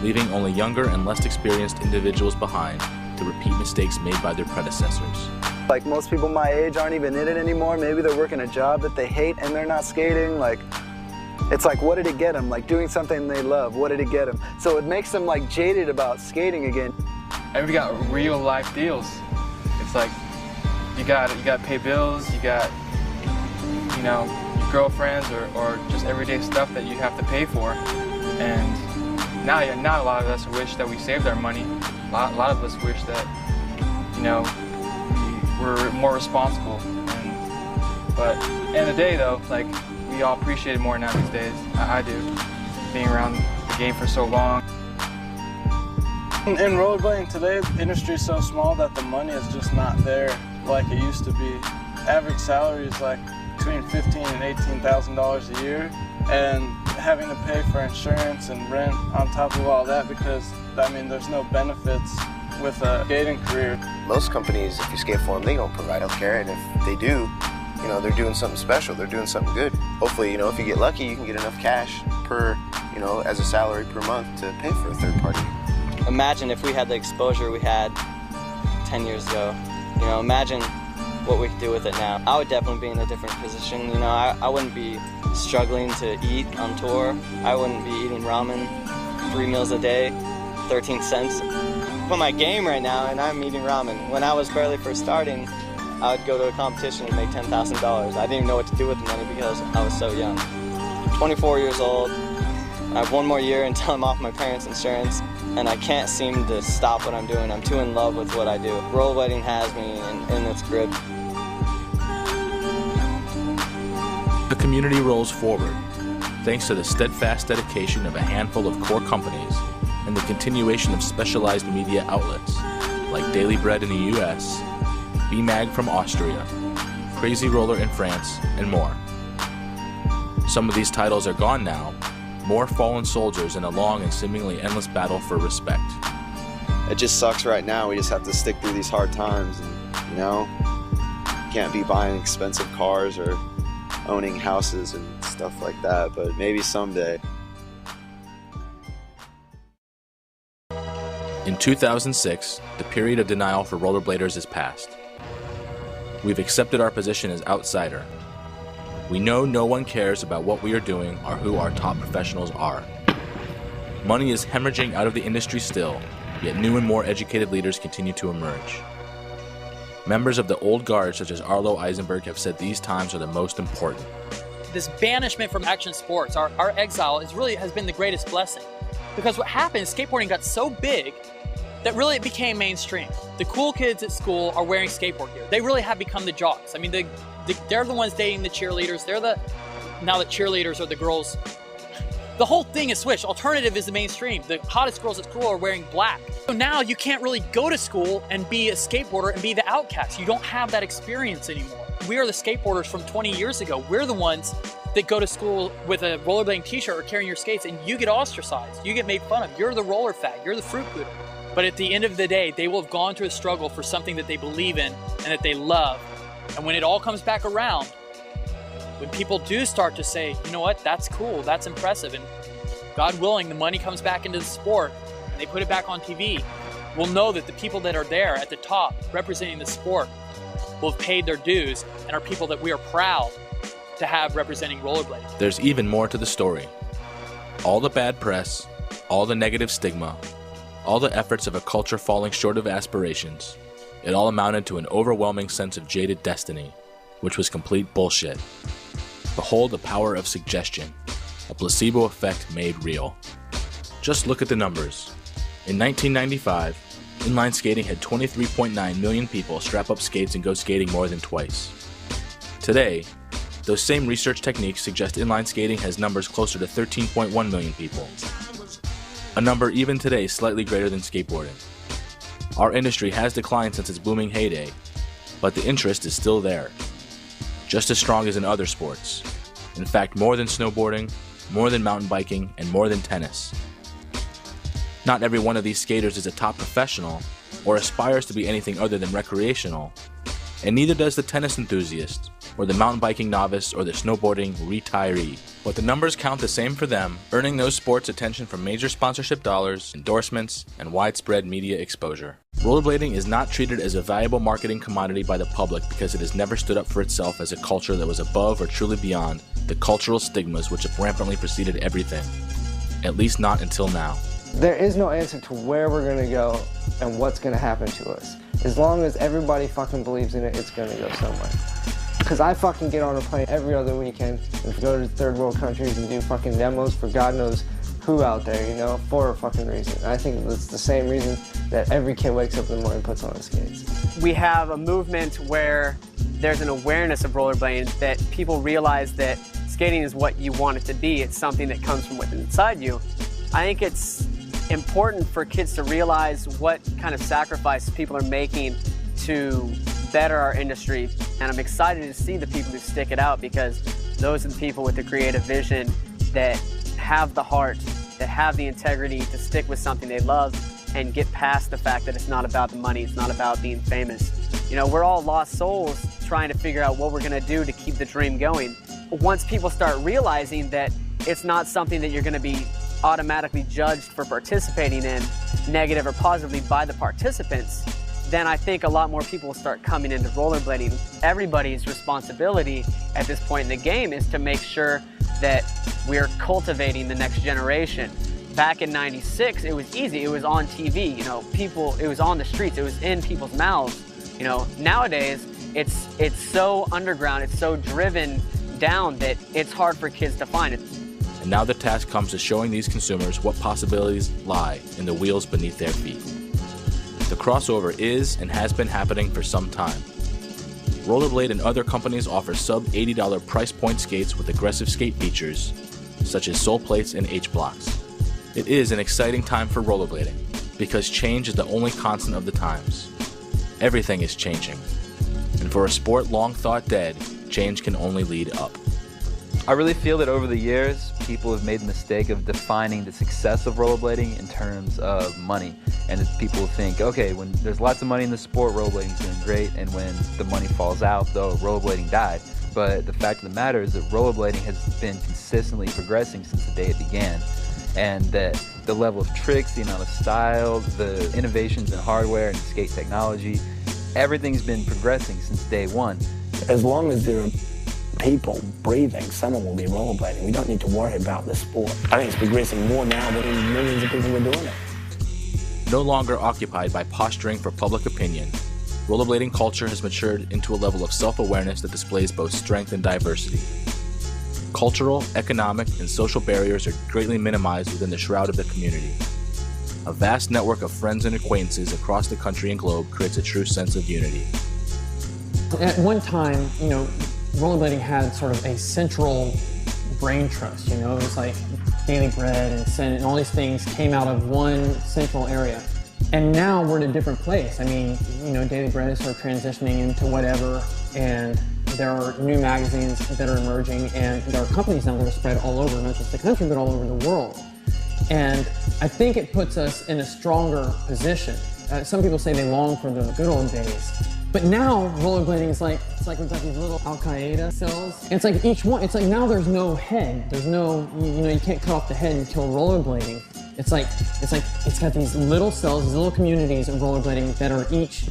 leaving only younger and less experienced individuals behind to repeat mistakes made by their predecessors. Like most people my age aren't even in it anymore. Maybe they're working a job that they hate and they're not skating. Like It's like, what did it get them? Like doing something they love, what did it get them? So it makes them like jaded about skating again. And we got real life deals. It's like, you got to pay bills, you got, you know, your girlfriends or just everyday stuff that you have to pay for. And now a lot of us wish that we saved our money. A lot of us wish that, you know, we were more responsible. But at the end of the day though, like, we all appreciate it more now these days. I do, being around the game for so long. In rollerblading today, the industry is so small that the money is just not there like it used to be. Average salary is like between $15,000 and $18,000 a year, and having to pay for insurance and rent on top of all that, because I mean there's no benefits with a skating career. Most companies, if you skate for them, they don't provide health care, and if they do, you know, they're doing something special, they're doing something good. Hopefully, you know, if you get lucky, you can get enough cash per, you know, as a salary per month to pay for a third party. Imagine if we had the exposure we had 10 years ago. You know, imagine what we could do with it now. I would definitely be in a different position. You know, I wouldn't be struggling to eat on tour. I wouldn't be eating ramen 3 meals a day, 13 cents. For my game right now, and I'm eating ramen. When I was barely first starting, I would go to a competition and make $10,000. I didn't even know what to do with the money because I was so young. I'm 24 years old. I have 1 more year until I'm off my parents' insurance, and I can't seem to stop what I'm doing. I'm too in love with what I do. Rollerblading has me in its grip. The community rolls forward, thanks to the steadfast dedication of a handful of core companies and the continuation of specialized media outlets like Daily Bread in the US, B-Mag from Austria, Crazy Roller in France, and more. Some of these titles are gone now, more fallen soldiers in a long and seemingly endless battle for respect. It just sucks right now. We just have to stick through these hard times, and, you know, can't be buying expensive cars or owning houses and stuff like that, but maybe someday. In 2006, the period of denial for rollerbladers is past. We've accepted our position as outsider. We know no one cares about what we are doing or who our top professionals are. Money is hemorrhaging out of the industry still, yet new and more educated leaders continue to emerge. Members of the old guard such as Arlo Eisenberg have said these times are the most important. This banishment from action sports, our exile, has been the greatest blessing. Because what happened is skateboarding got so big that really it became mainstream. The cool kids at school are wearing skateboard gear. They really have become the jocks. I mean, they're the ones dating the cheerleaders. Now that cheerleaders are the girls. The whole thing is switched. Alternative is the mainstream. The hottest girls at school are wearing black. So now you can't really go to school and be a skateboarder and be the outcast. You don't have that experience anymore. We are the skateboarders from 20 years ago. We're the ones that go to school with a rollerblading t-shirt or carrying your skates, and you get ostracized. You get made fun of. You're the roller fag. You're the fruit pooter. But at the end of the day, they will have gone through a struggle for something that they believe in and that they love. And when it all comes back around, when people do start to say, you know what, that's cool, that's impressive, and God willing, the money comes back into the sport, and they put it back on TV, we'll know that the people that are there at the top representing the sport will have paid their dues and are people that we are proud to have representing rollerblading. There's even more to the story. All the bad press, all the negative stigma, all the efforts of a culture falling short of aspirations, it all amounted to an overwhelming sense of jaded destiny, which was complete bullshit. Behold the power of suggestion, a placebo effect made real. Just look at the numbers. In 1995, inline skating had 23.9 million people strap up skates and go skating more than twice. Today, those same research techniques suggest inline skating has numbers closer to 13.1 million people. A number even today slightly greater than skateboarding. Our industry has declined since its booming heyday, but the interest is still there. Just as strong as in other sports. In fact, more than snowboarding, more than mountain biking, and more than tennis. Not every one of these skaters is a top professional or aspires to be anything other than recreational, and neither does the tennis enthusiast, or the mountain biking novice, or the snowboarding retiree. But the numbers count the same for them, earning those sports attention from major sponsorship dollars, endorsements, and widespread media exposure. Rollerblading is not treated as a valuable marketing commodity by the public because it has never stood up for itself as a culture that was above or truly beyond the cultural stigmas which have rampantly preceded everything. At least not until now. There is no answer to where we're gonna go and what's gonna happen to us. As long as everybody fucking believes in it, it's gonna go somewhere. Because I fucking get on a plane every other weekend and go to third world countries and do fucking demos for God knows who out there, you know, for a fucking reason. I think it's the same reason that every kid wakes up in the morning and puts on his skates. We have a movement where there's an awareness of rollerblading, that people realize that skating is what you want it to be. It's something that comes from within inside you. I think it's important for kids to realize what kind of sacrifices people are making to better our industry. And I'm excited to see the people who stick it out, because those are the people with the creative vision that have the heart, that have the integrity to stick with something they love and get past the fact that it's not about the money, it's not about being famous. You know, we're all lost souls trying to figure out what we're gonna do to keep the dream going. Once people start realizing that it's not something that you're gonna be automatically judged for participating in, negative or positively, by the participants, then I think a lot more people will start coming into rollerblading. Everybody's responsibility at this point in the game is to make sure that we're cultivating the next generation. Back in '96, it was easy. It was on TV, you know, it was on the streets, it was in people's mouths. You know, nowadays, it's so underground, it's so driven down that it's hard for kids to find it. And now the task comes to showing these consumers what possibilities lie in the wheels beneath their feet. The crossover is and has been happening for some time. Rollerblade and other companies offer sub-$80 price point skates with aggressive skate features, such as sole plates and H-blocks. It is an exciting time for rollerblading, because change is the only constant of the times. Everything is changing, and for a sport long thought dead, change can only lead up. I really feel that over the years, people have made the mistake of defining the success of rollerblading in terms of money. And that people think, okay, when there's lots of money in the sport, rollerblading's doing great, and when the money falls out, though, rollerblading died. But the fact of the matter is that rollerblading has been consistently progressing since the day it began. And that the level of tricks, the amount of style, the innovations in hardware and skate technology, everything's been progressing since day one. As long as there are people breathing, someone will be rollerblading. We don't need to worry about the sport. I think it's progressing more now than millions of people were doing it. No longer occupied by posturing for public opinion, rollerblading culture has matured into a level of self-awareness that displays both strength and diversity. Cultural, economic, and social barriers are greatly minimized within the shroud of the community. A vast network of friends and acquaintances across the country and globe creates a true sense of unity. At one time, you know, rollerblading had sort of a central brain trust, you know, it was like Daily Bread and Senate and all these things came out of one central area. And now we're in a different place. I mean, you know, Daily Bread is sort of transitioning into whatever, and there are new magazines that are emerging, and there are companies now that are spread all over, not just the country, but all over the world. And I think it puts us in a stronger position. Some people say they long for the good old days. But now, rollerblading is like, it's like we've got these little Al-Qaeda cells. And it's like each one, it's like now there's no head. There's no, you know, you can't cut off the head and kill rollerblading. It's got these little cells, these little communities of rollerblading that are each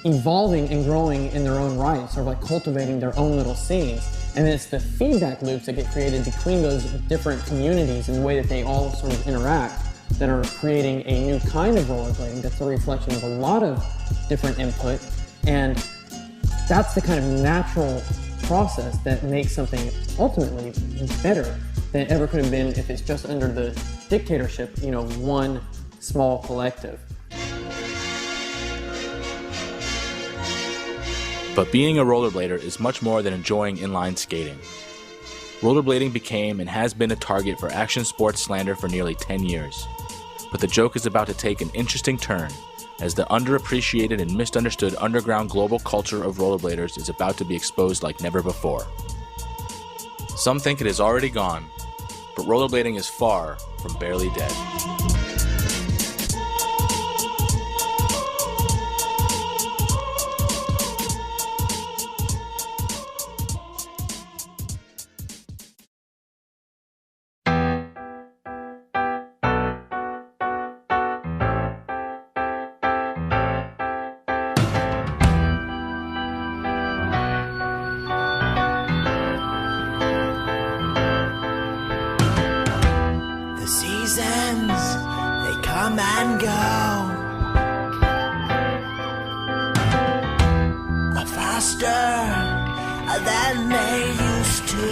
evolving and growing in their own right, sort of like cultivating their own little scenes. And then it's the feedback loops that get created between those different communities and the way that they all sort of interact that are creating a new kind of rollerblading that's a reflection of a lot of different input. And that's the kind of natural process that makes something ultimately better than it ever could have been if it's just under the dictatorship, you know, one small collective. But being a rollerblader is much more than enjoying inline skating. Rollerblading became and has been a target for action sports slander for nearly 10 years. But the joke is about to take an interesting turn, as the underappreciated and misunderstood underground global culture of rollerbladers is about to be exposed like never before. Some think it is already gone, but rollerblading is far from barely dead. faster than they used to.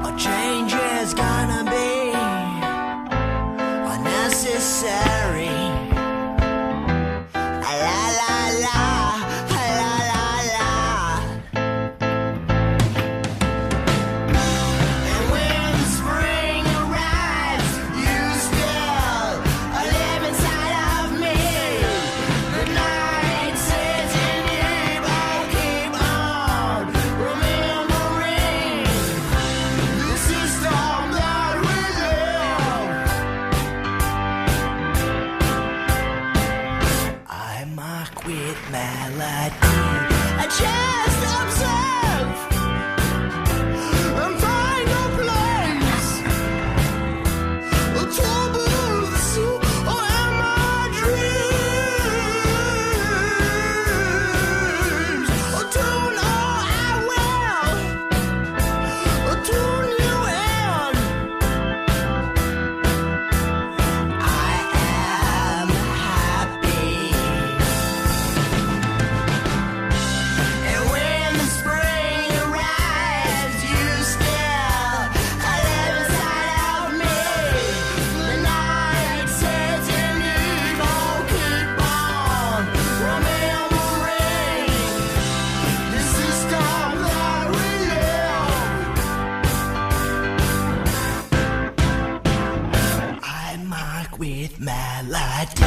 A change is gonna be unnecessary. La la la, la la la. And when the spring arrives, you still live inside of me. The night sits in you, but keep on remembering the system that we live. I mock with melody. I just observe and find a place. A trouble the soup or am I dreams? A tune I will. A tune you in. I am happy. And when the spring arrives, you still live inside of me. The night sits in you, don't keep on remembering the system that we live. I mark with melody.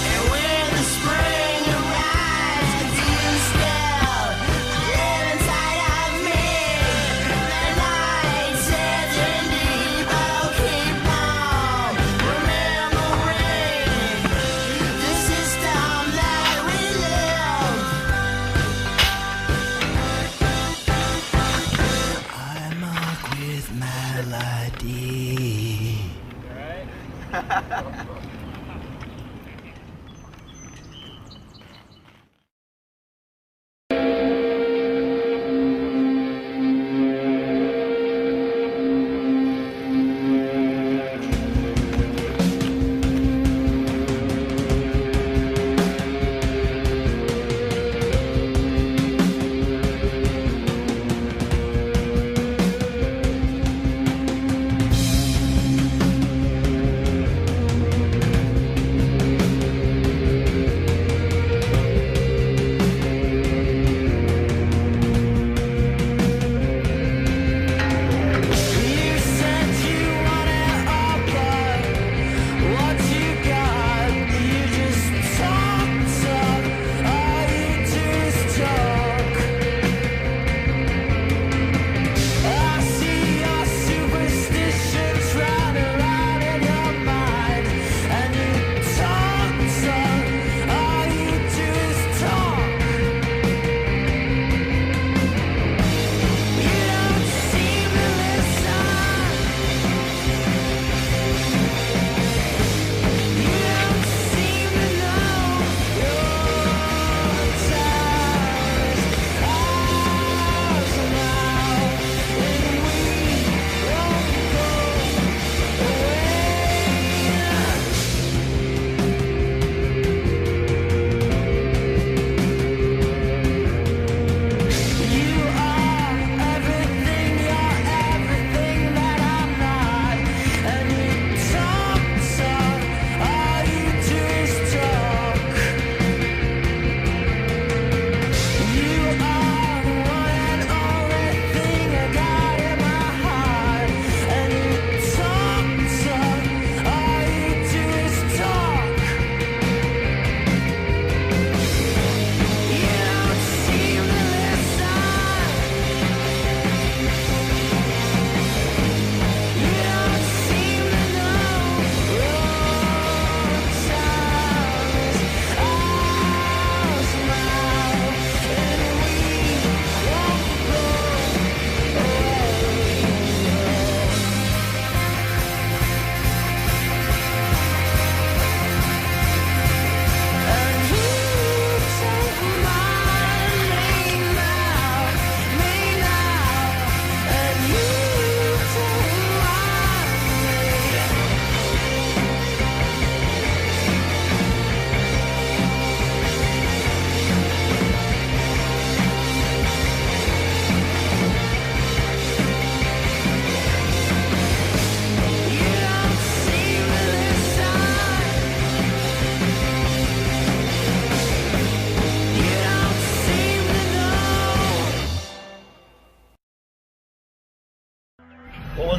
And when the spring arrives, you still live inside of me. The night sits in deep, I'll keep on remembering the system that we live. I mock with melody.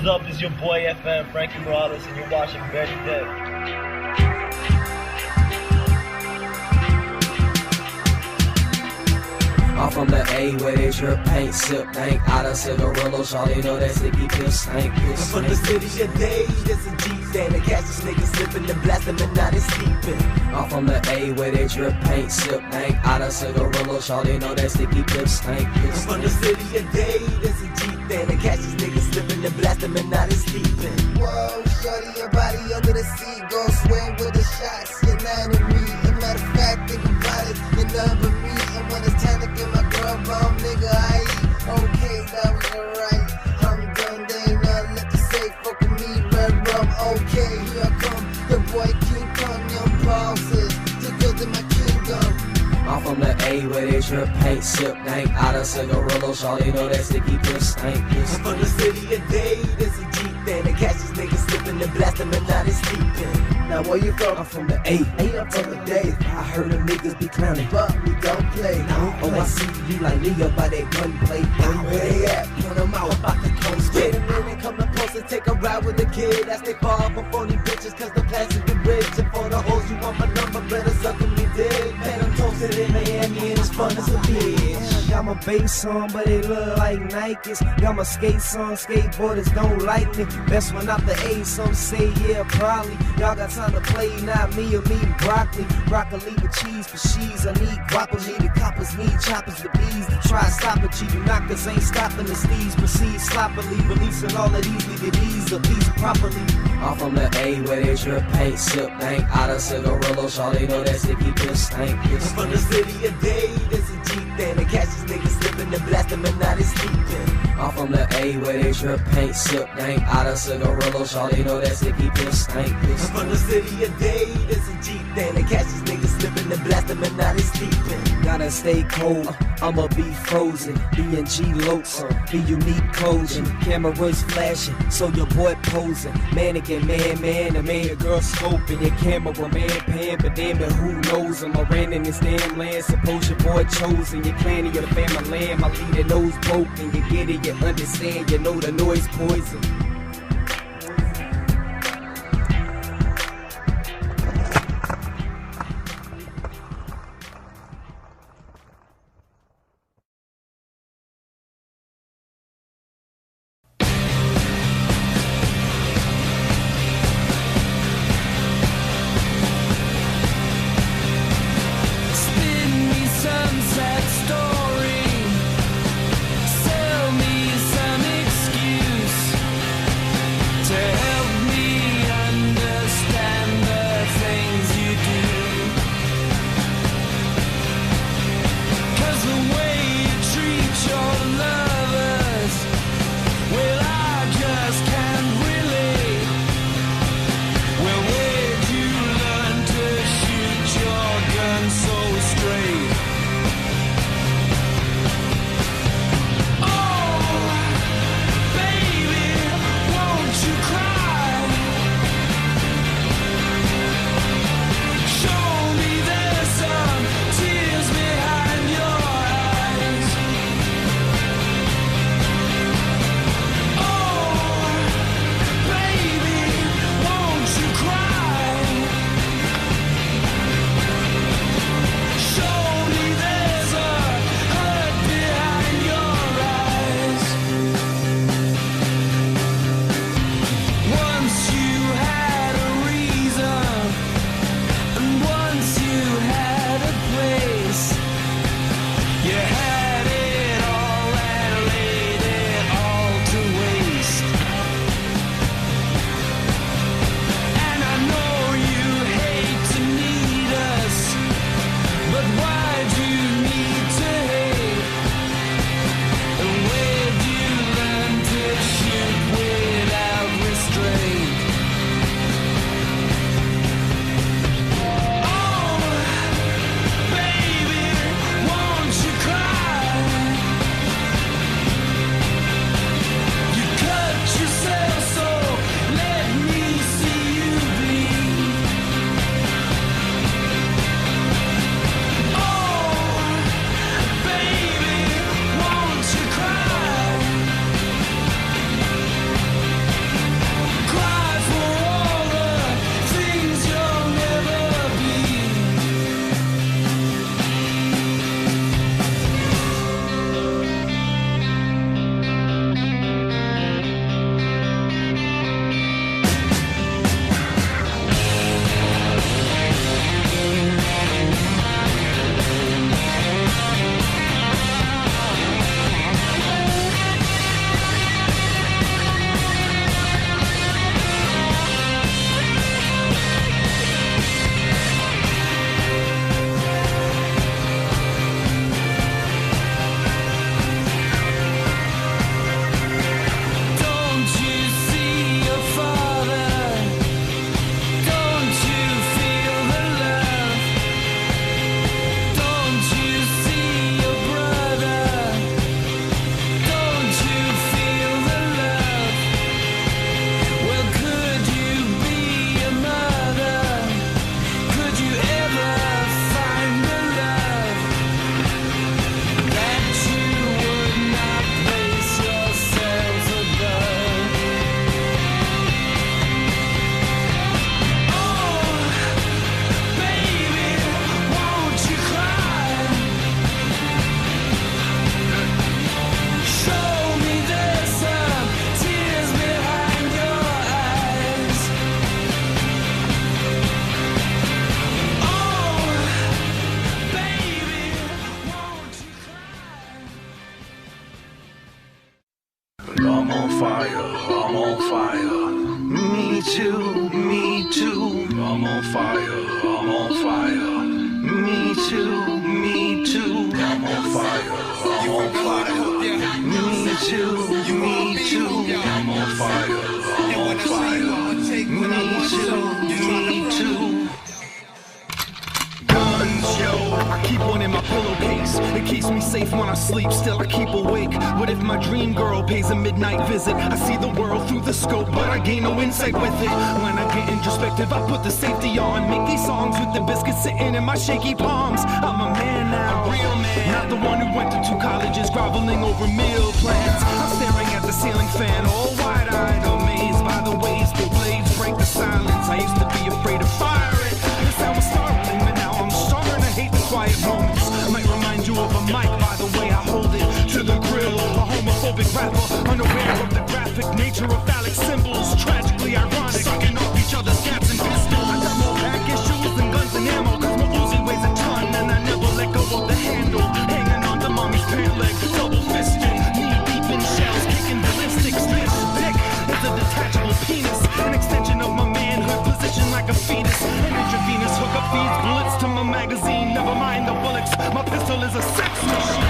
is up? It's your boy FM, Frankie Morales, and you're watching Better Dead. I'm from the A where they drip paint, sip dank out of cigarillos. Y'all they know that sticky pill stank. I'm from the city of days, there's a Jeep stand to catch this nigga slipping and blast them and now they sleeping. I'm from the A where they drip paint, sip dank out of cigarillos. Y'all they know that sticky pill stank. I'm from the city of days, there's a Jeep stand to catch this nigga slipping and blast them and now they sleeping. Whoa, shorty, your body under the sea, go swing with the shots. You're not in me, and matter of fact, think about it, you're none but me. And when it's time to get my girl bomb, nigga, I eat. Okay, now we alright. I'm done, they ain't nothing left to say. Fuck with me, red rum. Okay, here I come. The boy King Kong, young bosses. To build in my kingdom. I'm from the A where they drip paint, sip dank out of cigarillos. Y'all they know that sticky pill stank. I'm from the city of day, there's a Jeep there to catch these niggas slipping and blast them and now they sleeping. Now where you from? I'm from the A. I'm from the day. I heard them niggas be clowning, but we don't play. No, oh, I see you like Leo by that gunplay. Where they at? Point them out, about to come spit. And then they come to post and take a ride with the kid. That's they fall for phony bitches, cause the plastic is rich. And for the hoes, you want my number, better suck me dead. Man, I'm toasted in Miami and it's fun as a bitch. Got my bass on, but they look like Nikes. Got my skates on, skateboarders don't like me. Best one out the A, some say yeah, probably. Y'all got time to play, not me or me broccoli. Broccoli with cheese for she's. I need guapo, need the coppers, need choppers, the bees. To try stop it, you knockers ain't stopping the steez. Proceed sloppily, releasing all of these, leave it ease, at least properly. I'm from the A where they drip paint, sip dank out of cigarillos. Y'all they know that sticky pill stank. I'm from the city of day, there's a Jeep there to catch these niggas slipping and blast them and now they sleeping. I'm from the A where they drip paint, sip dank out of cigarillos. Y'all they know that sticky pill stank. I'm from the city of day, there's a Jeep there to catch these niggas slipping and blast them and now they sleeping. Gotta stay cold, I'ma be frozen. B&G Lokes, be unique clothing. Cameras flashing, so your boy posing. Mannequin, man, the man, the girl scoping. Your cameraman pan, but damn it, who knows him? I ran in this damn land, suppose your boy chosen. Your clan and your family land, my leader nose broken. You get it, you understand, you know the noise poison. Story, sell me some excuse. I'm on fire, I'm on fire. Me too, me too. I'm on fire, I'm on fire. Me too, me too. I'm on fire, I'm on fire. Me too, me too. Guns, yo, I keep one in my pillowcase. It keeps me safe when I sleep, still I keep awake. What if my dream girl pays a midnight visit? I see the world through the scope, but I gain no insight with it. When I get introspective, I put the safety on. Make these songs with the biscuits sitting in my shaky palms. I'm a man now, a real man. Not the one who went to 2 colleges, groveling over meal plans. I'm staring at the ceiling fan, all wide-eyed, amazed by the ways the blades break the silence. I used to be afraid of fire. It sounds startling, but now I'm starting to hate the quiet moments. Might remind you of a mic by the way I hold it to the grill. A homophobic rapper, unaware of the graphic nature of phallic symbols. Tragically ironic, sucking off each other's caps and pistols. I got more pack issues than guns and ammo, cause my Uzi weighs a ton and I never let go of the handle. Hanging on to mommy's pant leg, double fisted, knee deep in shells, kicking ballistics. This dick is a detachable penis, an extension of my manhood, positioned like a fetus. An intravenous hookup feeds bullets to my magazine. Never mind the bullets, my pistol is a sex machine.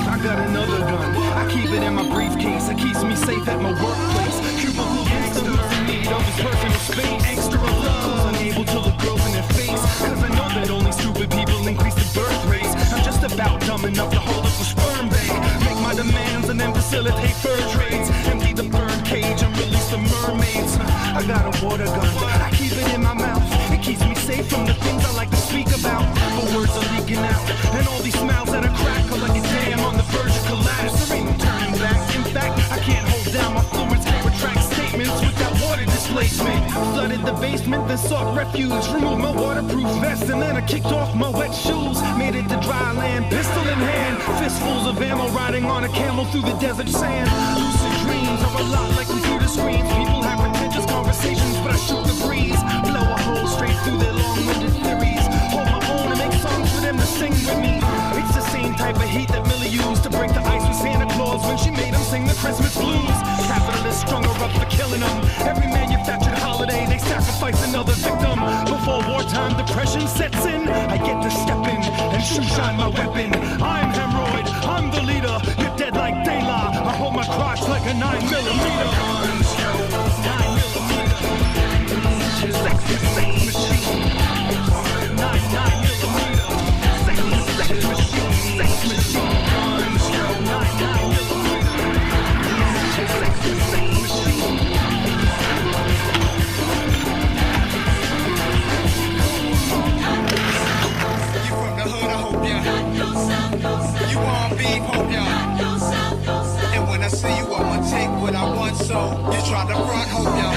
I got another gun, I keep it in my briefcase. It keeps me safe at my workplace. Cubicle gangster who's in need of his personal space. Extra love, unable to look girls in their face. Cause I know that only stupid people increase the birth rates. I'm just about dumb enough to hold up the sperm bank. Make my demands and then facilitate fur trades. Empty the bird cage and release the mermaids. I got a water gun, I keep it in my mouth. It keeps me safe from the things I like to speak about. But words are leaking out, and all these smiles that I crack are like a dam on the verge of collapse. There ain't no turning back. In fact, I can't hold down my fluids, retract statements without water displacement. Flooded the basement, then sought refuge. Removed my waterproof vest, and then I kicked off my wet shoes. Made it to dry land, pistol in hand. Fistfuls of ammo, riding on a camel through the desert sand. Lucid dreams are a lot like computer screens. People have pretentious conversations, but I shoot the breeze. Blow a hole straight through their long-winded theories. Hold my own and make songs for them to sing with me. It's the same type of heat that Millie used to break the ice with Santa Claus when she made him sing the Christmas blues. Capitalists strung her up for killing them. Every manufactured holiday, they sacrifice another victim. Before wartime depression sets in, I get to step in and shoot shine my weapon. I'm Hemorrhoid, I'm the leader. You're dead like daylight. I hold my crotch like a 9mm. 9mm. Sexy sex machine. 9mm. Sexy sex machine. Sex machine. 9mm. Sexy sex machine. You from the hood, I hope ya. You want beef, hope ya. And when I see you, I'ma take what I want, so you try to front, hope ya.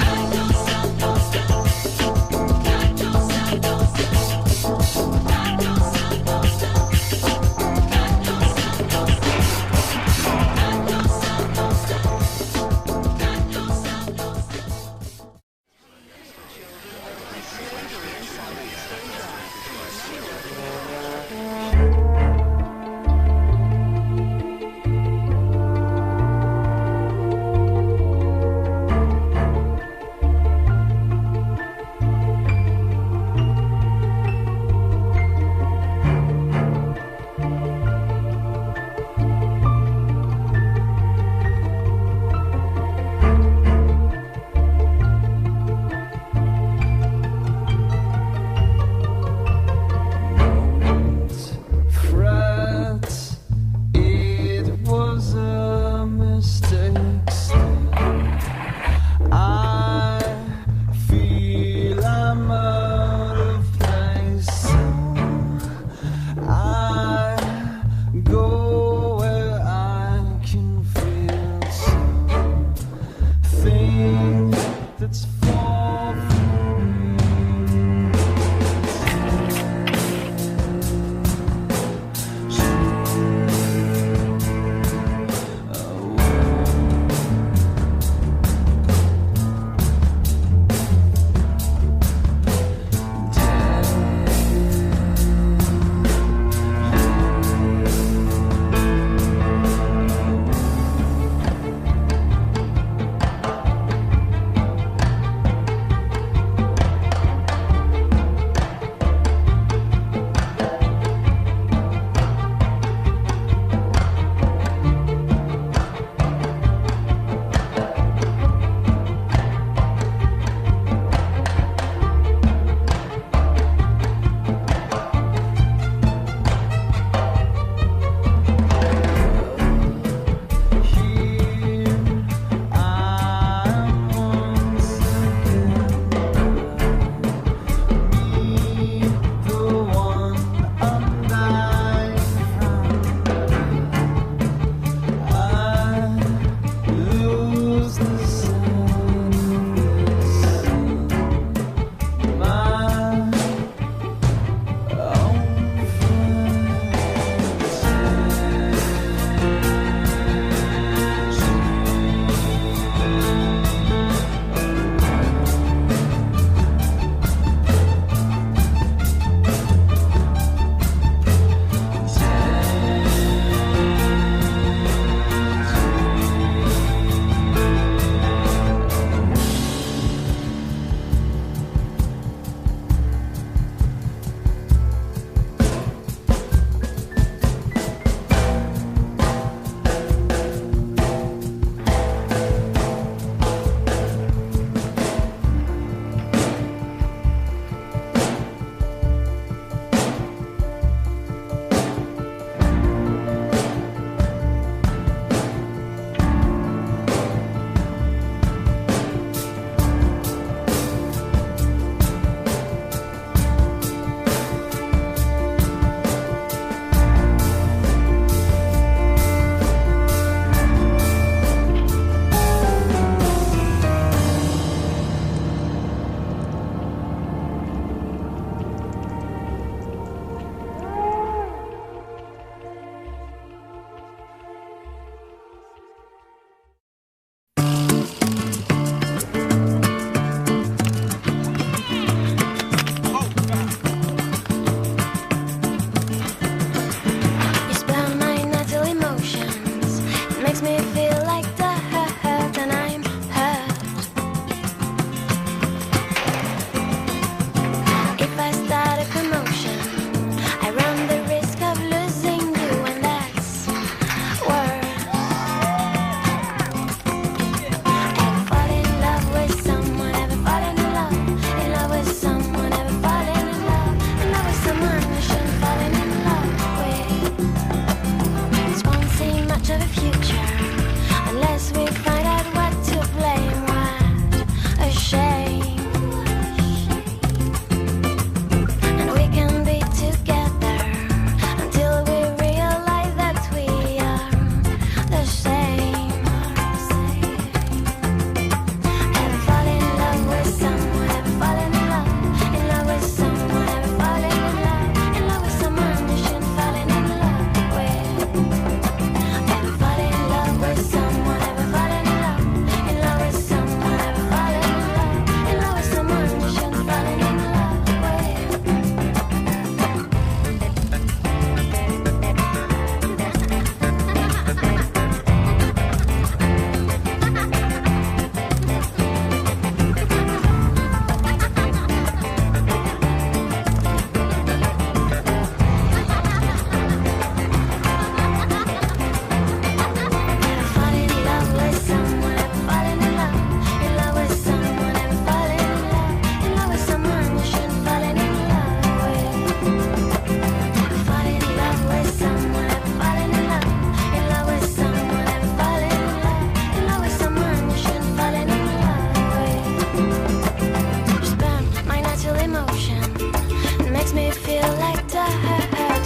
makes me feel like dirt,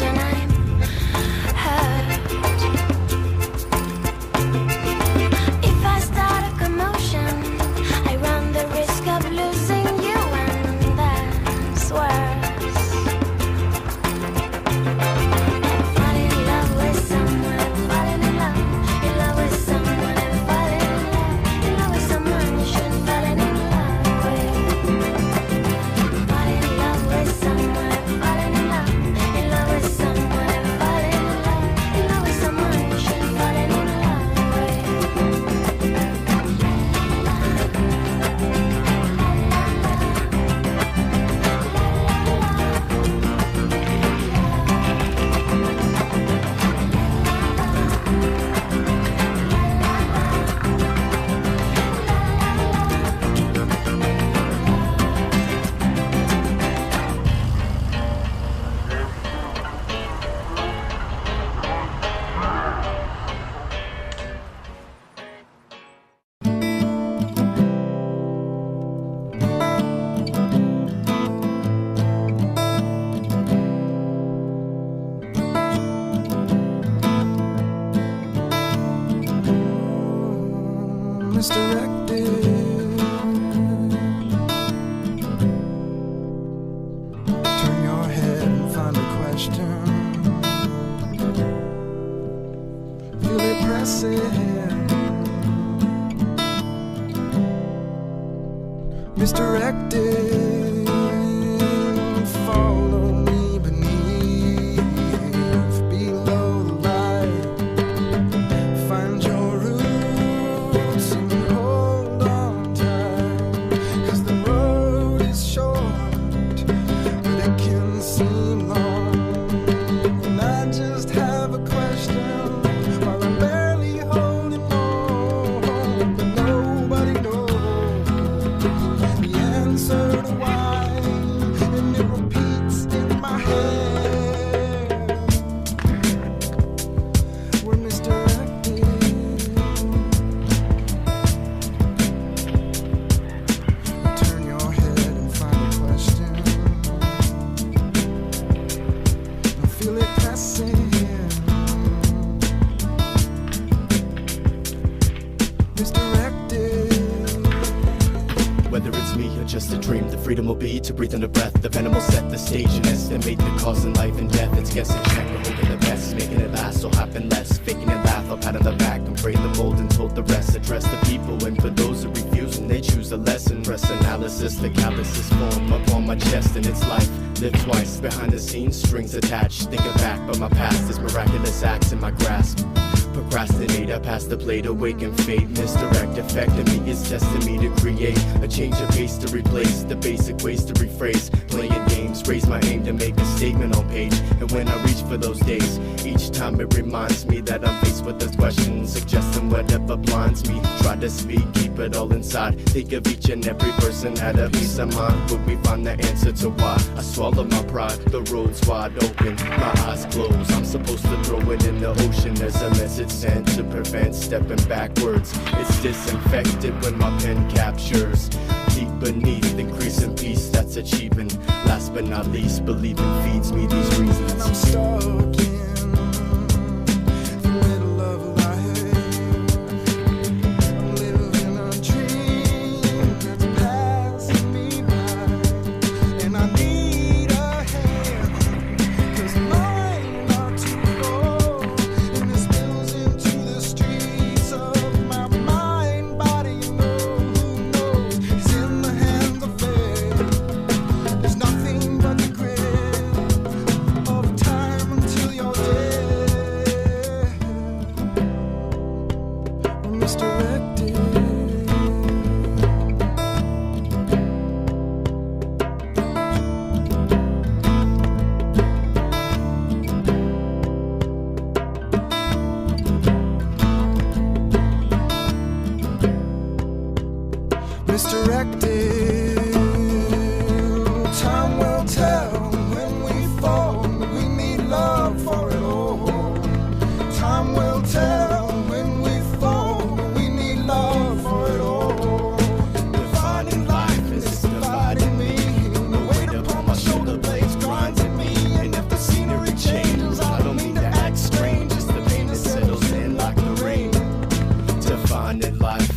and I'm hurt. If I start a commotion, I run the risk of losing you, and that's worse. And falling in love with someone, falling in love with someone, and falling in love with someone you shouldn't fall in love with. Falling in love with someone, falling in love with someone, and falling in love with someone you shouldn't fall in love with. Misdirected. Turn your head and find a question. Feel it pressing. Misdirected. Follow me beneath, below the light. Find your roots and hold on tight. 'Cause the road is short, but it can seem long. And I just have a question while I'm barely holding on. But nobody knows the answer to why, and it repeats in my head. We're misdirected. Turn your head and find a question. I feel it pressing. Misdirected. Whether it's me or just a dream, the freedom will be to breathe in a breath. The venom will set the stage and estimate the cause in life and death. It's guessing check, we're hoping the best, making it last, will happen less. Faking it laugh, I'll pat on the back and pray the mold and told the rest. Address the people, and for those who refuse, and they choose a lesson. Rest analysis, the calluses form upon my chest, and it's life. Live twice, behind the scenes, strings attached. Thinking back, but my past is miraculous acts in my grasp. Procrastinator, pass the blade, awaken fate. Misdirect, affecting me is testing me to create a change of pace to replace the basic ways to rephrase. Playing games, raise my aim to make a statement on page. And when I reach for those days, each time it reminds me that I'm faced with those questions, suggesting whatever blinds me. Try to speak, keep it all inside. Think of each and every person had a peace of mind. Would we find the answer to why I swallow my pride? The road's wide open, my eyes closed. I'm supposed to throw it in the ocean. There's a message sent to prevent stepping backwards. It's disinfected when my pen captures. Deep beneath, increasing peace that's achieving. Last but not least, believing feeds me these reasons. I'm stuck in the middle of life. I'm living a dream that's passing me by, and I need a hand, 'cause mine are too full, and it spills into the streets of my mind, body, and who knows, it's in the hands of fate. There's nothing but the grit of time until you're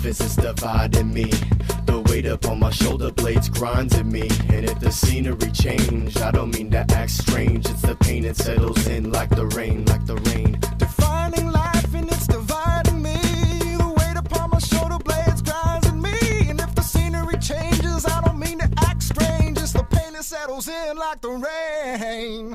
surface is dividing me. The weight upon my shoulder blades grinds at me. And if the scenery changed, I don't mean to act strange. It's the pain that settles in like the rain, like the rain. Defining life and it's dividing me. The weight upon my shoulder blades grinds at me. And if the scenery changes, I don't mean to act strange. It's the pain that settles in like the rain.